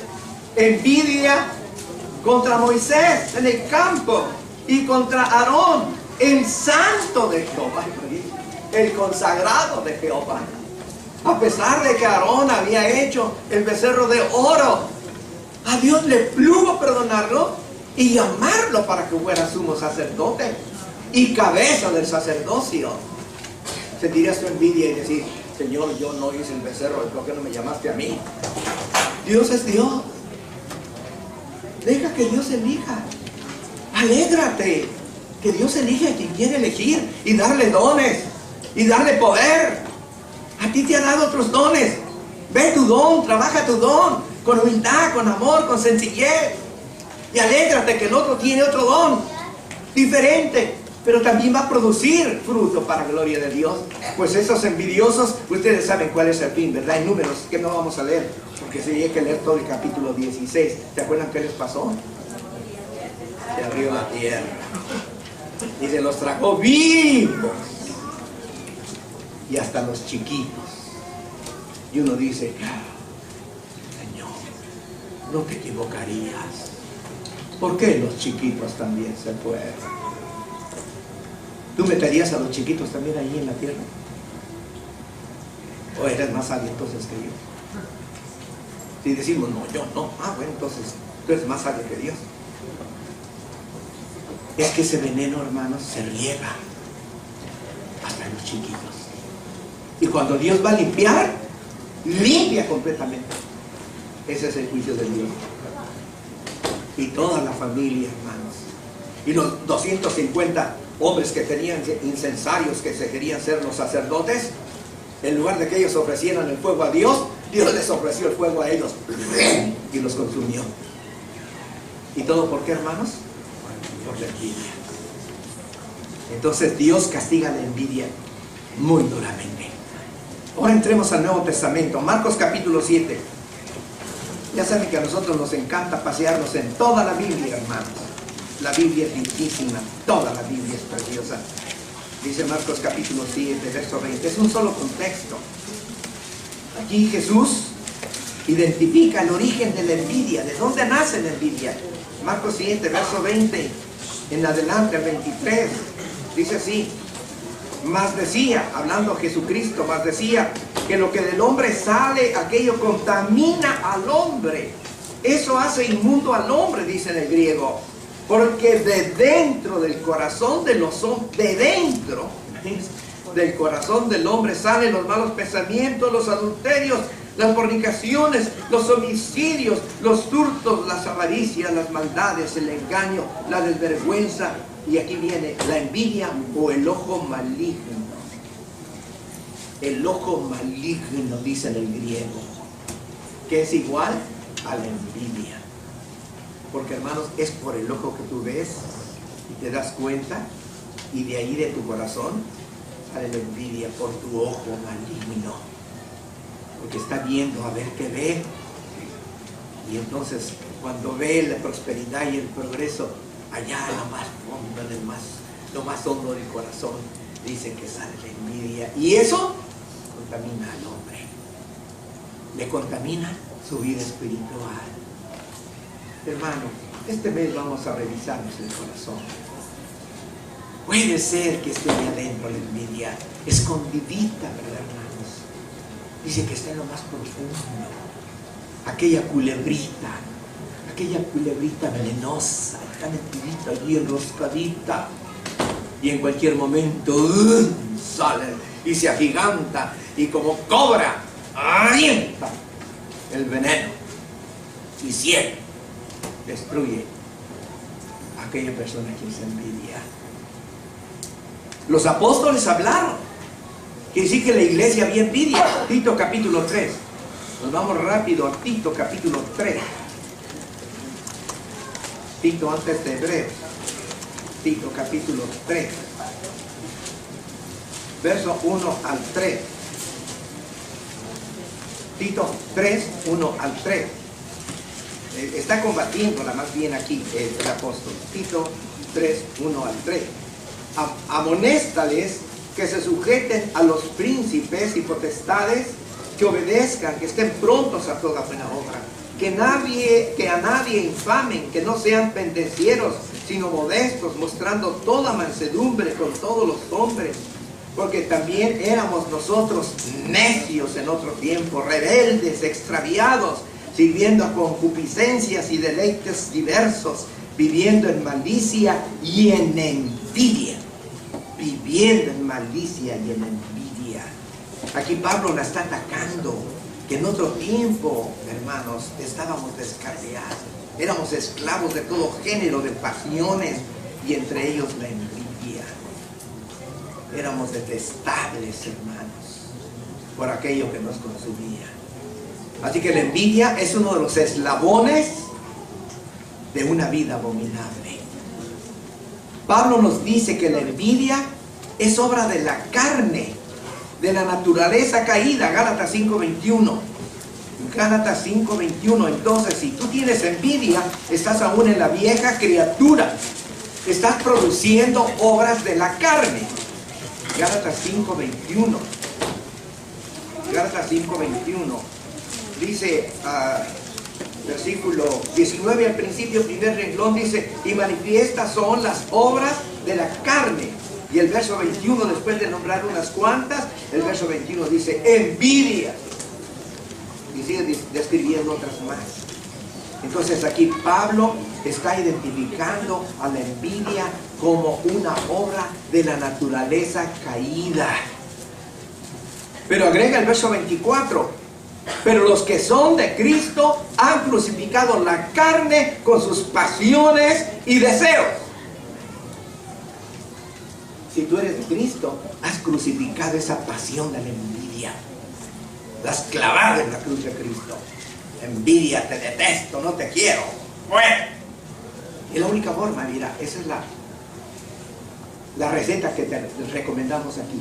envidia contra Moisés en el campo y contra Aarón, el santo de Jehová, el consagrado de Jehová. A pesar de que Aarón había hecho el becerro de oro, a Dios le plugo perdonarlo y llamarlo para que fuera sumo sacerdote y cabeza del sacerdocio. Sentirías tu envidia y decir, Señor, yo no hice el becerro, ¿por qué no me llamaste a mí? Dios es Dios. Deja que Dios elija. Alégrate que Dios elige a quien quiere elegir y darle dones y darle poder. A ti te ha dado otros dones. Ve tu don, trabaja tu don con humildad, con amor, con sencillez. Y alégrate que el otro tiene otro don diferente, pero también va a producir fruto para gloria de Dios. Pues esos envidiosos, ustedes saben cuál es el fin, ¿verdad? Hay números que no vamos a leer, porque sería que leer todo el capítulo 16. ¿Se acuerdan qué les pasó? Se abrió la tierra y se los trajo vivos, y hasta los chiquitos. Y uno dice, Señor, no te equivocarías. ¿Por qué los chiquitos también se fueron? ¿Tú meterías a los chiquitos también ahí en la tierra? ¿O eres más sabio entonces que yo? Si decimos, no, yo no. Bueno, entonces tú eres más sabio que Dios. Es que ese veneno, hermanos, se riega hasta en los chiquitos. Y cuando Dios va a limpiar, limpia completamente. Ese es el juicio de Dios. Y toda la familia, hermanos. Y los 250 hombres que tenían incensarios, que se querían ser los sacerdotes, en lugar de que ellos ofrecieran el fuego a Dios, Dios les ofreció el fuego a ellos y los consumió. ¿Y todo por qué, hermanos? Por la envidia. Entonces Dios castiga la envidia muy duramente. Ahora entremos al Nuevo Testamento, Marcos capítulo 7. Ya saben que a nosotros nos encanta pasearnos en toda la Biblia, hermanos. La Biblia es lindísima, toda la Biblia es preciosa. Dice Marcos capítulo 7, verso 20. Es un solo contexto. Aquí Jesús identifica el origen de la envidia. ¿De dónde nace la envidia? Marcos 7, verso 20 en adelante, el 23. Dice así: mas decía, hablando Jesucristo, mas decía que lo que del hombre sale, aquello contamina al hombre. Eso hace inmundo al hombre, dice en el griego. Porque de dentro del corazón de los hombres, de dentro del corazón del hombre salen los malos pensamientos, los adulterios, las fornicaciones, los homicidios, los hurtos, las avaricias, las maldades, el engaño, la desvergüenza. Y aquí viene la envidia o el ojo maligno. El ojo maligno, dice en el griego, que es igual a la envidia. Porque, hermanos, es por el ojo que tú ves y te das cuenta, y de ahí de tu corazón sale la envidia por tu ojo maligno. Porque está viendo a ver qué ve. Y entonces, cuando ve la prosperidad y el progreso, allá en lo más fondo, lo más hondo del corazón, dice que sale la envidia. Y eso contamina al hombre. Le contamina su vida espiritual. Hermano, este mes vamos a revisarnos el corazón. Puede ser que esté ahí adentro la envidia, escondidita, ¿verdad, hermanos? Dice que está en lo más profundo. Aquella culebrita venenosa, está metidita allí, enroscadita, y en cualquier momento sale y se agiganta, y como cobra, avienta el veneno y ciega, destruye a aquella persona que se envidia. Los apóstoles hablaron, quiere decir que la iglesia había envidia. Tito capítulo 3, nos vamos rápido a Tito capítulo 3. Tito antes de Hebreos, Tito capítulo 3, verso 1 al 3. Tito 3, 1 al 3. Está combatiéndola más bien aquí el apóstol. Tito 3, 1 al 3. Amonéstales que se sujeten a los príncipes y potestades, que obedezcan, que estén prontos a toda buena obra. Que a nadie infamen, que no sean pendencieros, sino modestos, mostrando toda mansedumbre con todos los hombres. Porque también éramos nosotros necios en otro tiempo, rebeldes, extraviados, sirviendo a concupiscencias y deleites diversos, viviendo en malicia y en envidia. Viviendo en malicia y en envidia. Aquí Pablo la está atacando. Que en otro tiempo, hermanos, estábamos descarriados, éramos esclavos de todo género de pasiones, y entre ellos la envidia. Éramos detestables, hermanos, por aquello que nos consumía. Así que la envidia es uno de los eslabones de una vida abominable. Pablo nos dice que la envidia es obra de la carne, de la naturaleza caída. Gálatas 5:21. Gálatas 5:21. Entonces, si tú tienes envidia, estás aún en la vieja criatura. Estás produciendo obras de la carne. Gálatas 5:21. Gálatas 5:21. Dice, versículo 19 al principio, primer renglón, dice: y manifiestas son las obras de la carne. Y el verso 21, después de nombrar unas cuantas, el verso 21 dice: envidia. Y sigue describiendo otras más. Entonces aquí Pablo está identificando a la envidia como una obra de la naturaleza caída. Pero agrega el verso 24: pero los que son de Cristo han crucificado la carne con sus pasiones y deseos. Si tú eres de Cristo, has crucificado esa pasión de la envidia. las clavadas en la cruz de Cristo. Envidia, te detesto, no te quiero. Bueno, y la única forma, mira, esa es la receta que te recomendamos aquí.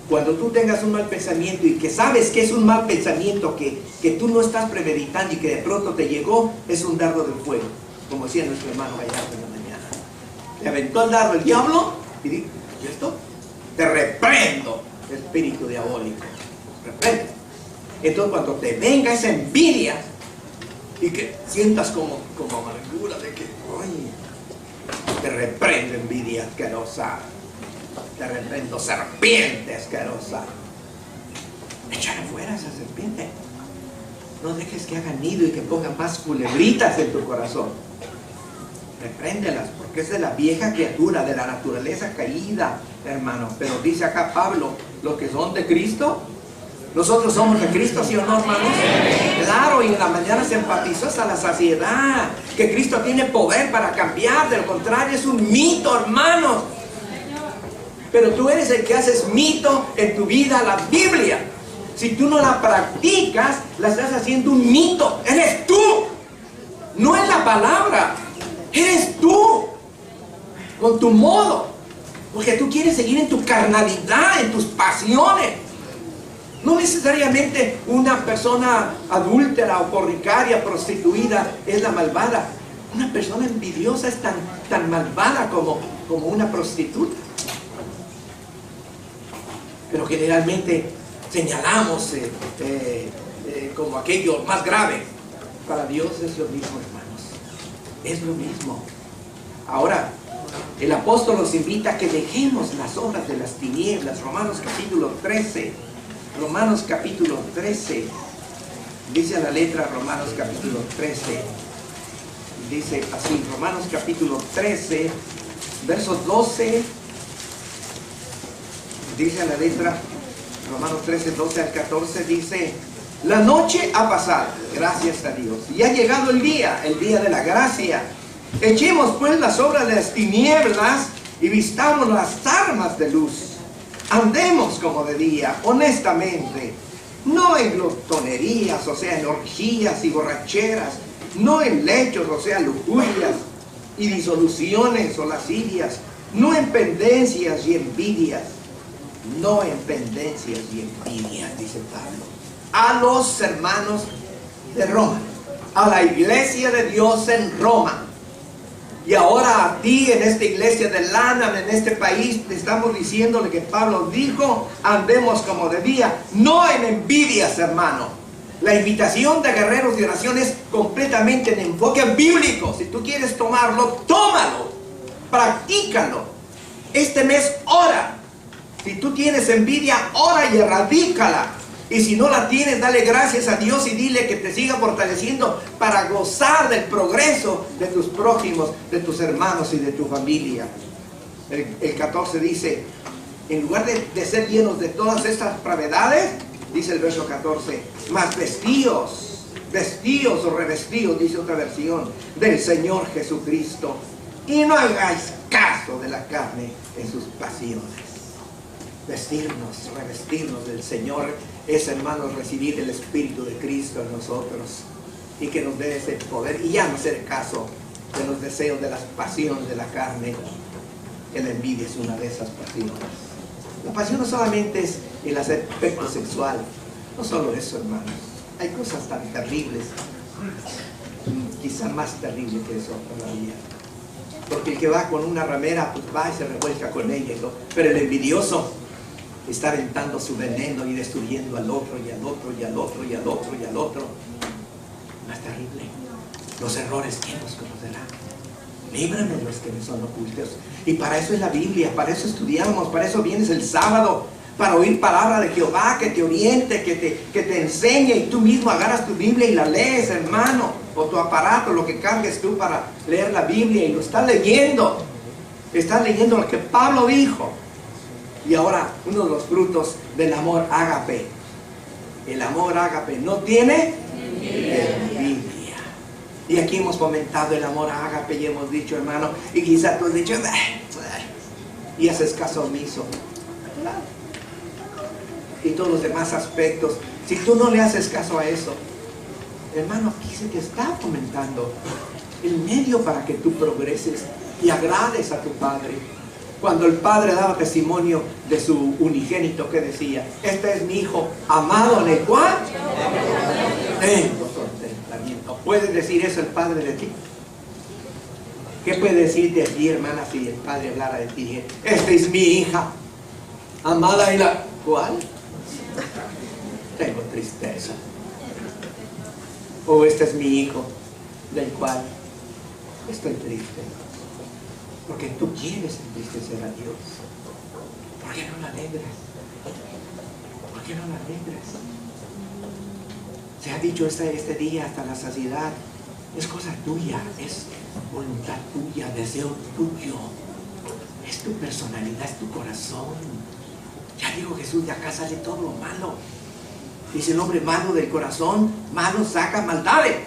Cuando tú tengas un mal pensamiento y que sabes que es un mal pensamiento que tú no estás premeditando y que de pronto te llegó, es un dardo de fuego, como decía nuestro hermano Gallardo en la mañana. Le aventó el dardo el diablo y dijo, ¿y esto? Te reprendo, espíritu diabólico. Reprendo. Entonces cuando te venga esa envidia y que sientas como amargura de que, oye, te reprendo, envidia asquerosa. Te reprendo, serpiente asquerosa. Échale fuera a esa serpiente. No dejes que hagan nido y que pongan más culebritas en tu corazón. Repréndelas, porque es de la vieja criatura, de la naturaleza caída, hermano. Pero dice acá Pablo, los que son de Cristo, nosotros somos de Cristo, ¿sí o no, hermanos? Claro, y en la mañana se enfatizó hasta la saciedad, que Cristo tiene poder para cambiar. De lo contrario, es un mito, hermanos. Pero tú eres el que haces mito en tu vida, la Biblia. Si tú no la practicas, la estás haciendo un mito. Eres tú. No es la palabra. Eres tú. Con tu modo. Porque tú quieres seguir en tu carnalidad, en tus pasiones. No necesariamente una persona adúltera o porricaria, prostituida, es la malvada. Una persona envidiosa es tan malvada como una prostituta. Pero generalmente señalamos como aquello más grave. Para Dios es lo mismo, hermanos. Es lo mismo. Ahora, el apóstol nos invita a que dejemos las obras de las tinieblas. Romanos capítulo 13. Romanos capítulo 13. Dice a la letra Romanos capítulo 13. Dice así, Romanos capítulo 13, versos 12. Dice a la letra, Romanos 13, 12 al 14, dice, la noche ha pasado, gracias a Dios, y ha llegado el día de la gracia. Echemos pues las obras de las tinieblas y vistamos las armas de luz. Andemos como de día, honestamente, no en glotonerías, o sea, en orgías y borracheras, no en lechos, o sea, lujurias y disoluciones o lascivias, no en pendencias y envidias. No en pendencias y envidias, dice Pablo. A los hermanos de Roma, a la iglesia de Dios en Roma. Y ahora a ti en esta iglesia de Lanham, en este país, te estamos diciendo lo que Pablo dijo, andemos como de día, no en envidias, hermano. La invitación de guerreros de oración es completamente en enfoque bíblico. Si tú quieres tomarlo, tómalo, practícalo. Este mes ora. Si tú tienes envidia, ora y erradícala. Y si no la tienes, dale gracias a Dios y dile que te siga fortaleciendo para gozar del progreso de tus prójimos, de tus hermanos y de tu familia. El 14 dice, en lugar de ser llenos de todas estas pravedades, dice el verso 14, más vestíos o revestidos, dice otra versión, del Señor Jesucristo. Y no hagáis caso de la carne en sus pasiones. Vestirnos, revestirnos del Señor es, hermanos, recibir el Espíritu de Cristo en nosotros y que nos dé ese poder y ya no hacer caso de los deseos de las pasiones de la carne, que la envidia es una de esas pasiones. La pasión no solamente es el aspecto sexual, no solo eso, hermanos, hay cosas tan terribles, quizá más terrible que eso todavía. Porque el que va con una ramera, pues va y se revuelca con ella, ¿no? Pero el envidioso está aventando su veneno y destruyendo al otro y al otro y al otro y al otro y al otro. Más terrible. Los errores, ¿quién los conocerá? Líbrame de los que me son ocultos. Y para eso es la Biblia, para eso estudiamos, para eso vienes el sábado, para oír palabra de Jehová, que te oriente, que te enseñe, y tú mismo agarras tu Biblia y la lees, hermano, o tu aparato, lo que cambies tú para leer la Biblia, y lo estás leyendo lo que Pablo dijo. Y ahora, uno de los frutos del amor ágape. El amor ágape no tiene envidia. Y aquí hemos comentado el amor ágape y hemos dicho, hermano, y quizás tú has dicho, y haces caso omiso. Y todos los demás aspectos Si tú no le haces caso a eso, hermano, aquí se te está fomentando el medio para que tú progreses y agrades a tu Padre. Cuando el Padre daba testimonio de su unigénito, ¿qué decía? Este es mi Hijo amado en el cual tengo contentamiento. ¿Puede decir eso el Padre de ti? ¿Qué puede decir de ti, hermana, si el Padre hablara de ti? Esta es mi hija amada en la cual tengo tristeza. O este es mi hijo del cual estoy triste. Porque tú quieres entristecer a Dios. ¿Por qué no la alegras? ¿Por qué no la alegras? Se ha dicho este día hasta la saciedad. Es cosa tuya, es voluntad tuya, deseo tuyo. Es tu personalidad, es tu corazón. Ya dijo Jesús, de acá sale todo lo malo. Dice el hombre malo del corazón, malo saca maldades.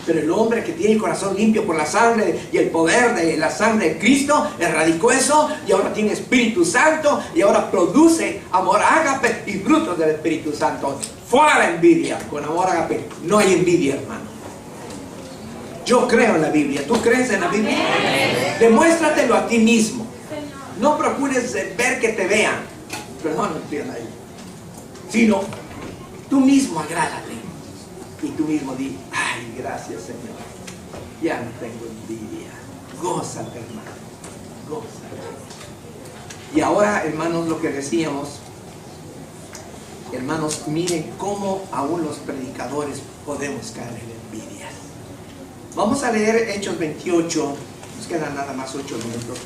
Pero el hombre que tiene el corazón limpio por la sangre y el poder de la sangre de Cristo, erradicó eso y ahora tiene Espíritu Santo y ahora produce amor ágape y frutos del Espíritu Santo. Fuera la envidia, con amor ágape no hay envidia, hermano. Yo creo en la Biblia. ¿Tú crees en la Biblia? Demuéstratelo a ti mismo. No procures ver que te vean. Perdón, sino tú mismo agrádate. Y tú mismo di, ay, gracias Señor, ya no tengo envidia. Gózate, hermano, gózate. Y ahora, hermanos, lo que decíamos, hermanos, miren cómo aún los predicadores podemos caer en envidia. Vamos a leer Hechos 28, nos quedan nada más 8 minutos.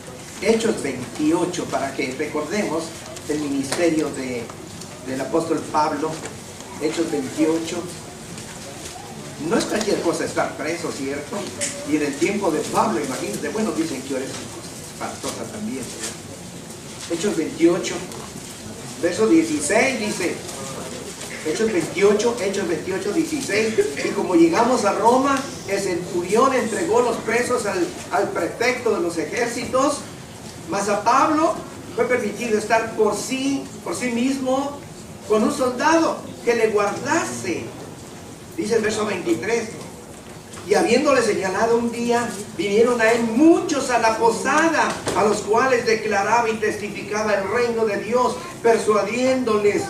Hechos 28, para que recordemos el ministerio del apóstol Pablo. Hechos 28. No es cualquier cosa estar preso, ¿cierto? Y en el tiempo de Pablo, imagínate, bueno, dicen que ahora es espantosa también, ¿verdad? Hechos 28, verso 16 dice, Hechos 28, 16, y como llegamos a Roma, el centurión entregó los presos al prefecto de los ejércitos, mas a Pablo fue permitido estar por sí mismo con un soldado que le guardase. Dice el verso 23, y habiéndole señalado un día, vinieron a él muchos a la posada, a los cuales declaraba y testificaba el reino de Dios, persuadiéndoles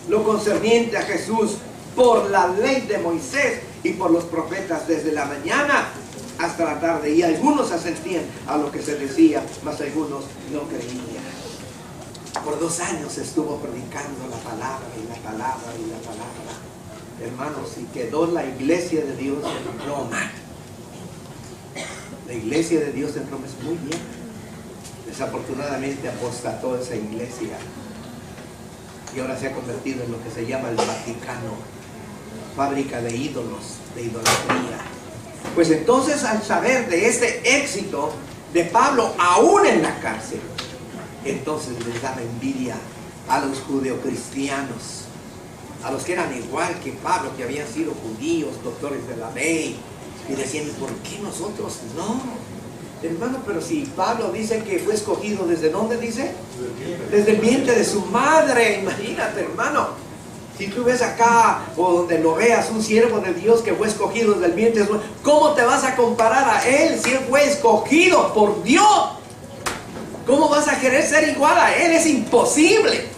lo concerniente a Jesús por la ley de Moisés y por los profetas desde la mañana hasta la tarde. Y algunos asentían a lo que se decía, mas algunos no creían. Por 2 años estuvo predicando la palabra y la palabra y la palabra. Hermanos, y quedó la iglesia de Dios en Roma. La iglesia de Dios en Roma es muy bien. Desafortunadamente apostató esa iglesia y ahora se ha convertido en lo que se llama el Vaticano, fábrica de ídolos, de idolatría. Pues entonces, al saber de este éxito de Pablo aún en la cárcel, entonces les daba envidia a los judeocristianos, a los que eran igual que Pablo, que habían sido judíos, doctores de la ley, y decían, ¿por qué nosotros no? Hermano, pero si Pablo dice que fue escogido, ¿desde dónde dice? Desde el vientre de su madre. Imagínate, hermano, si tú ves acá, o donde lo veas, un siervo de Dios que fue escogido desde el vientre de su madre, ¿cómo te vas a comparar a él si él fue escogido por Dios? ¿Cómo vas a querer ser igual a él? Es imposible.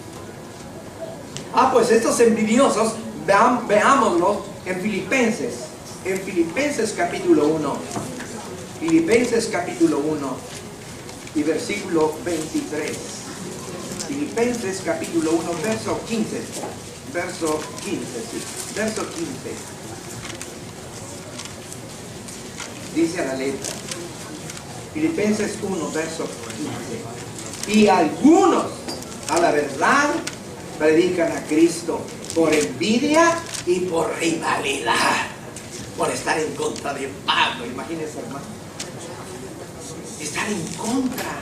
Pues estos envidiosos, veámoslo en Filipenses. En Filipenses capítulo 1. Filipenses capítulo 1 y versículo 23. Filipenses capítulo 1, verso 15. Verso 15, sí. Verso 15. Dice a la letra. Filipenses 1, verso 15. Y algunos, a la verdad, predican a Cristo por envidia y por rivalidad, por estar en contra de Pablo. Imagínense, hermano, estar en contra.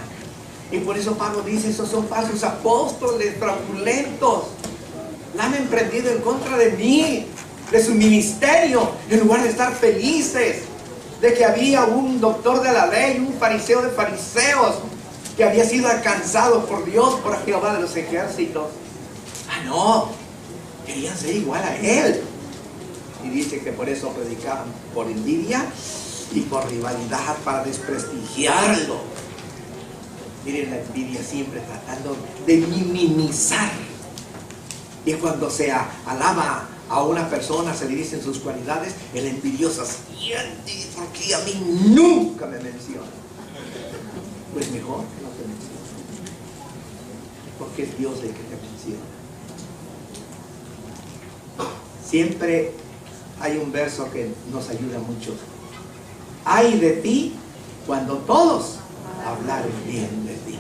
Y por eso Pablo dice, esos son falsos apóstoles, fraudulentos, la han emprendido en contra de mí, de su ministerio, en lugar de estar felices de que había un doctor de la ley, un fariseo de fariseos, que había sido alcanzado por Dios, por Jehová de los ejércitos. No, Querían ser igual a él. Y dice que por eso predicaban por envidia y por rivalidad, para desprestigiarlo. Miren, la envidia siempre tratando de minimizar. Y cuando se alaba a una persona, se le dicen sus cualidades, el envidioso siente, porque a mí nunca me menciona. Pues mejor que no te mencione, porque es Dios el que te menciona. Siempre hay un verso que nos ayuda mucho. Ay de ti cuando todos hablaren bien de ti.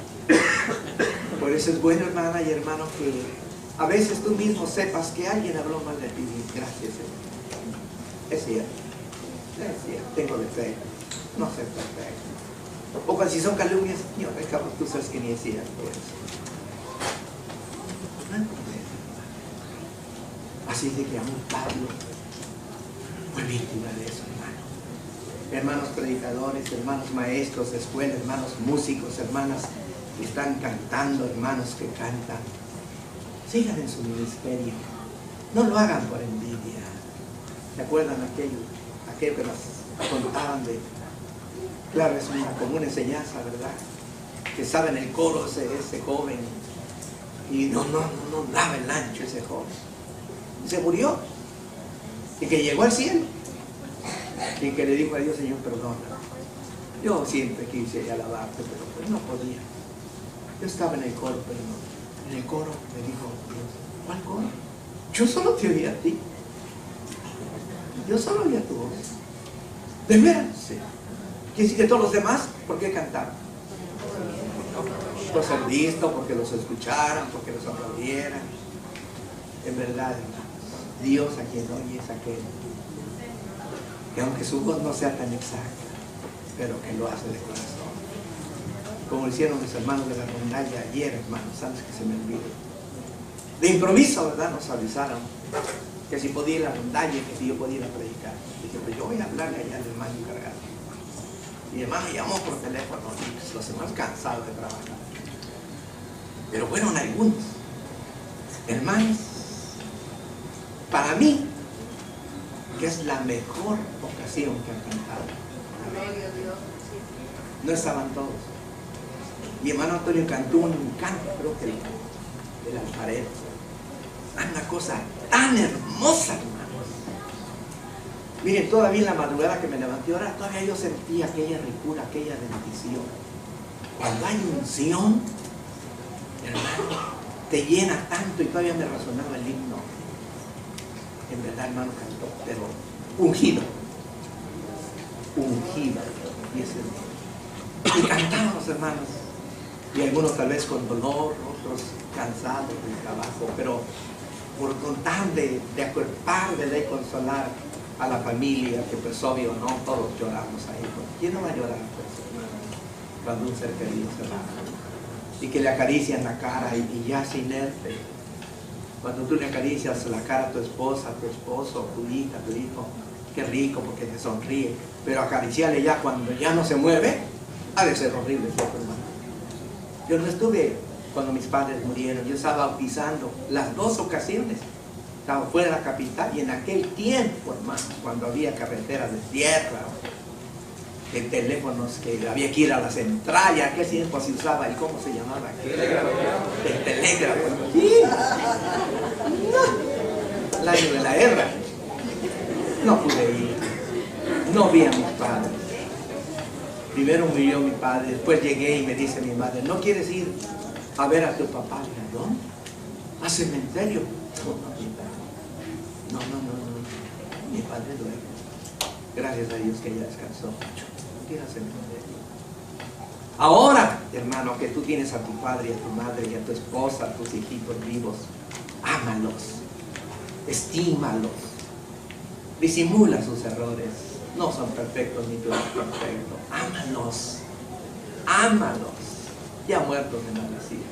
Por eso es bueno, hermana y hermano, que a veces tú mismo sepas que alguien habló mal de ti. Gracias, Señor. Es cierto. Es cierto. Tengo defecto. No soy perfecto. O cuando si son calumnias, Señor, al cabo tú sabes que ni es cierto eso. No hay problema. Así de que aún Pablo fue víctima de eso, hermano. Hermanos predicadores, hermanos maestros de escuela, hermanos músicos, hermanas que están cantando, hermanos que cantan, sigan en su ministerio. No lo hagan por envidia. ¿Se acuerdan aquello que nos contaban de? Claro, es una común enseñanza, ¿verdad? Que estaba en el coro ese joven y no daba el ancho ese joven. Y se murió. Y que llegó al cielo. Y que le dijo a Dios, Señor, perdona. Yo siempre quise alabarte, pero pues no podía. Yo estaba en el coro, pero no. En el coro me dijo Dios, ¿cuál coro? Yo solo te oía a ti. Yo solo oía tu voz. ¿De veras? Sí. Quiere decir que todos los demás, ¿por qué cantaban? Por ser visto, porque los escucharan, porque los aplaudieran. En verdad, hermanos, Dios a quien oye es aquel que aunque su voz no sea tan exacta, pero que lo hace de corazón. Como hicieron mis hermanos de la rondalla ayer, hermanos, antes que se me olvide. De improviso, ¿verdad? Nos avisaron que si podía ir a la rondalla, que si yo podía ir a predicar. Dije, pues yo voy a hablarle allá al hermano encargado. Y mi hermano llamó por teléfono, y los hermanos cansados de trabajar. Pero fueron algunos. Hermanos, para mí, que es la mejor ocasión que han cantado. No estaban todos. Mi hermano Antonio cantó un canto, creo que el alfarero. Una cosa tan hermosa, hermanos. Miren, todavía en la madrugada que me levanté ahora, todavía yo sentía aquella ricura, aquella bendición. Cuando hay unción, hermano, te llena tanto, y todavía me resonaba el himno. En verdad, hermano, cantó, pero ungido. Y cantábamos, hermanos. Y algunos tal vez con dolor, otros cansados del trabajo, pero con tan de acuerpar, de consolar a la familia, que pues obvio, no todos lloramos ahí. ¿Quién no va a llorar, pues, hermano, cuando un ser querido se va? Y que le acarician la cara y ya se inerte. Cuando tú le acaricias la cara a tu esposa, a tu esposo, a tu hija, a tu hijo, qué rico porque te sonríe. Pero acariciarle ya cuando ya no se mueve, ha de ser horrible, ¿cierto, hermano? Yo no estuve cuando mis padres murieron. Yo estaba bautizando las dos ocasiones. Estaba fuera de la capital, y en aquel tiempo, hermano, cuando había carreteras de tierra, de teléfonos que había que ir a la central, y en aquel tiempo se usaba el, ¿cómo se llamaba aquel? El telégrafo. ¿Sí? No. El año de la guerra. No pude ir. No vi a mis padres. Primero murió mi padre, después llegué y me dice mi madre, ¿no quieres ir a ver a tu papá? ¿Dónde? ¿A cementerio? No. Mi padre duerme. Gracias a Dios que ya descansó mucho. Ir al cementerio. Ahora, hermano, que tú tienes a tu padre y a tu madre y a tu esposa, a tus hijitos vivos, ámalos, estímalos, disimula sus errores. No son perfectos ni tú eres perfecto. Ámalos. Ya muertos de nada sirve.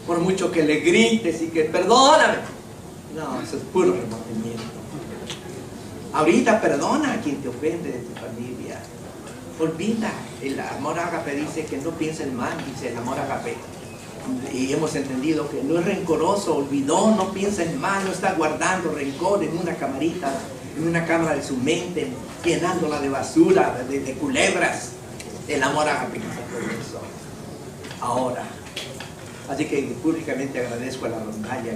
Por mucho que le grites y que perdóname. No, eso es puro remordimiento. Ahorita perdona a quien te ofende de tu familia. Olvida. El amor ágape dice que no piensa el mal, dice el amor ágape. Y hemos entendido que no es rencoroso, olvidó, no piensa en mal, no está guardando rencor en una camarita, en una cámara de su mente, llenándola de basura, de culebras. El amor ágape por eso. Ahora, así que públicamente agradezco a la rondalla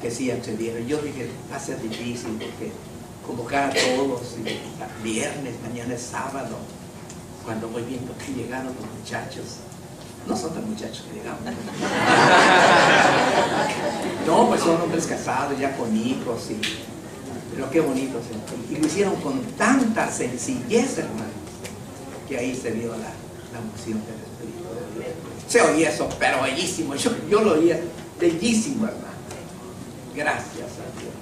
que sí accedieron. Yo dije, va a ser difícil porque convocar a todos, viernes, mañana es sábado, cuando voy viendo que llegaron los muchachos. No son tan muchachos que digamos. No, pues son hombres casados, ya con hijos, pero qué bonito. Y lo hicieron con tanta sencillez, hermano, que ahí se vio la emoción del Espíritu de Dios. Se oía eso, pero bellísimo. Yo lo oía bellísimo, hermano. Gracias a Dios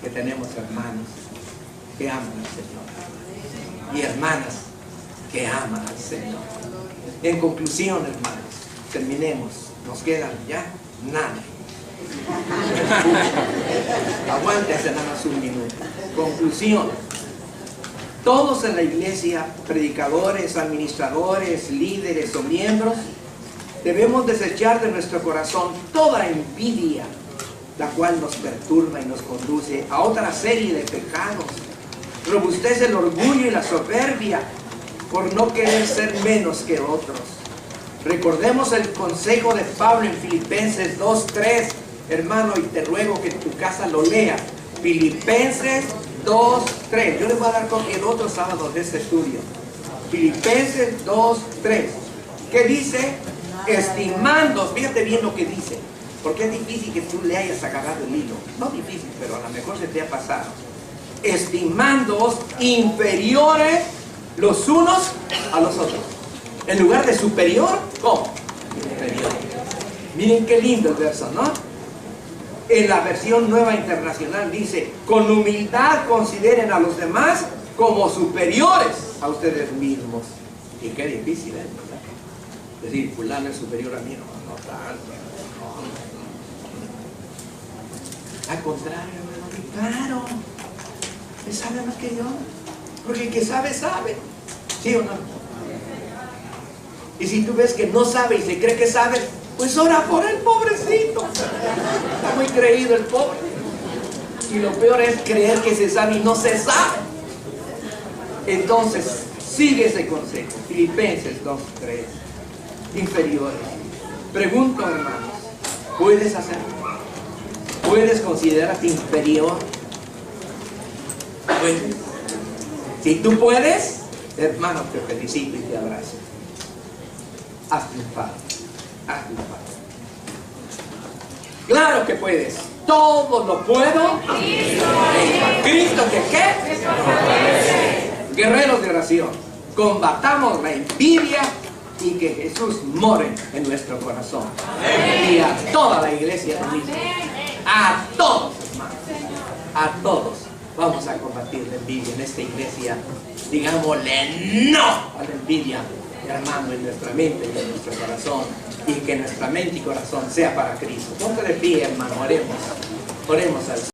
que tenemos hermanos que aman al Señor y hermanas que aman al Señor. En conclusión, hermanos, terminemos. Nos quedan ya nada. Aguántense nada más un minuto. Conclusión. Todos en la iglesia, predicadores, administradores, líderes o miembros, debemos desechar de nuestro corazón toda envidia, la cual nos perturba y nos conduce a otra serie de pecados. Robustece el orgullo y la soberbia por no querer ser menos que otros. Recordemos el consejo de Pablo en Filipenses 2:3, hermano, y te ruego que en tu casa lo leas. Filipenses 2:3. Yo les voy a dar copia el otro sábado de este estudio. Filipenses 2:3. ¿Qué dice? Estimando, fíjate bien lo que dice, porque es difícil que tú le hayas agarrado el hilo. No difícil, pero a lo mejor se te ha pasado. Estimándoos inferiores los unos a los otros. En lugar de superior, ¿cómo? Inferior. Miren qué lindo el verso, ¿no? En la versión Nueva Internacional dice, con humildad consideren a los demás como superiores a ustedes mismos. Y qué difícil es, ¿verdad? Decir, fulano es superior a mí, no tanto. Al contrario, hermano, claro, él sabe más que yo, porque el que sabe, sabe. ¿Sí o no? Y si tú ves que no sabe y se cree que sabe, pues ora por el pobrecito. Está muy creído el pobre. Y lo peor es creer que se sabe y no se sabe. Entonces, sigue ese consejo. Filipenses 2:3. Inferiores. Pregunto, hermanos, ¿puedes hacerlo? ¿Puedes considerarte inferior? ¿Puedes? Si tú puedes, hermano, te felicito y te abrazo. Has triunfado. Has triunfado. Claro que puedes. Todo lo puedo en Cristo que ¿qué? Guerreros de oración. Combatamos la envidia y que Jesús more en nuestro corazón. Y a toda la iglesia misma. A todos, hermanos. A todos. Vamos a combatir la envidia en esta iglesia. Digámosle no a la envidia, hermano, en nuestra mente y en nuestro corazón. Y que nuestra mente y corazón sea para Cristo. Ponte de pie, hermano, oremos. Oremos al Señor.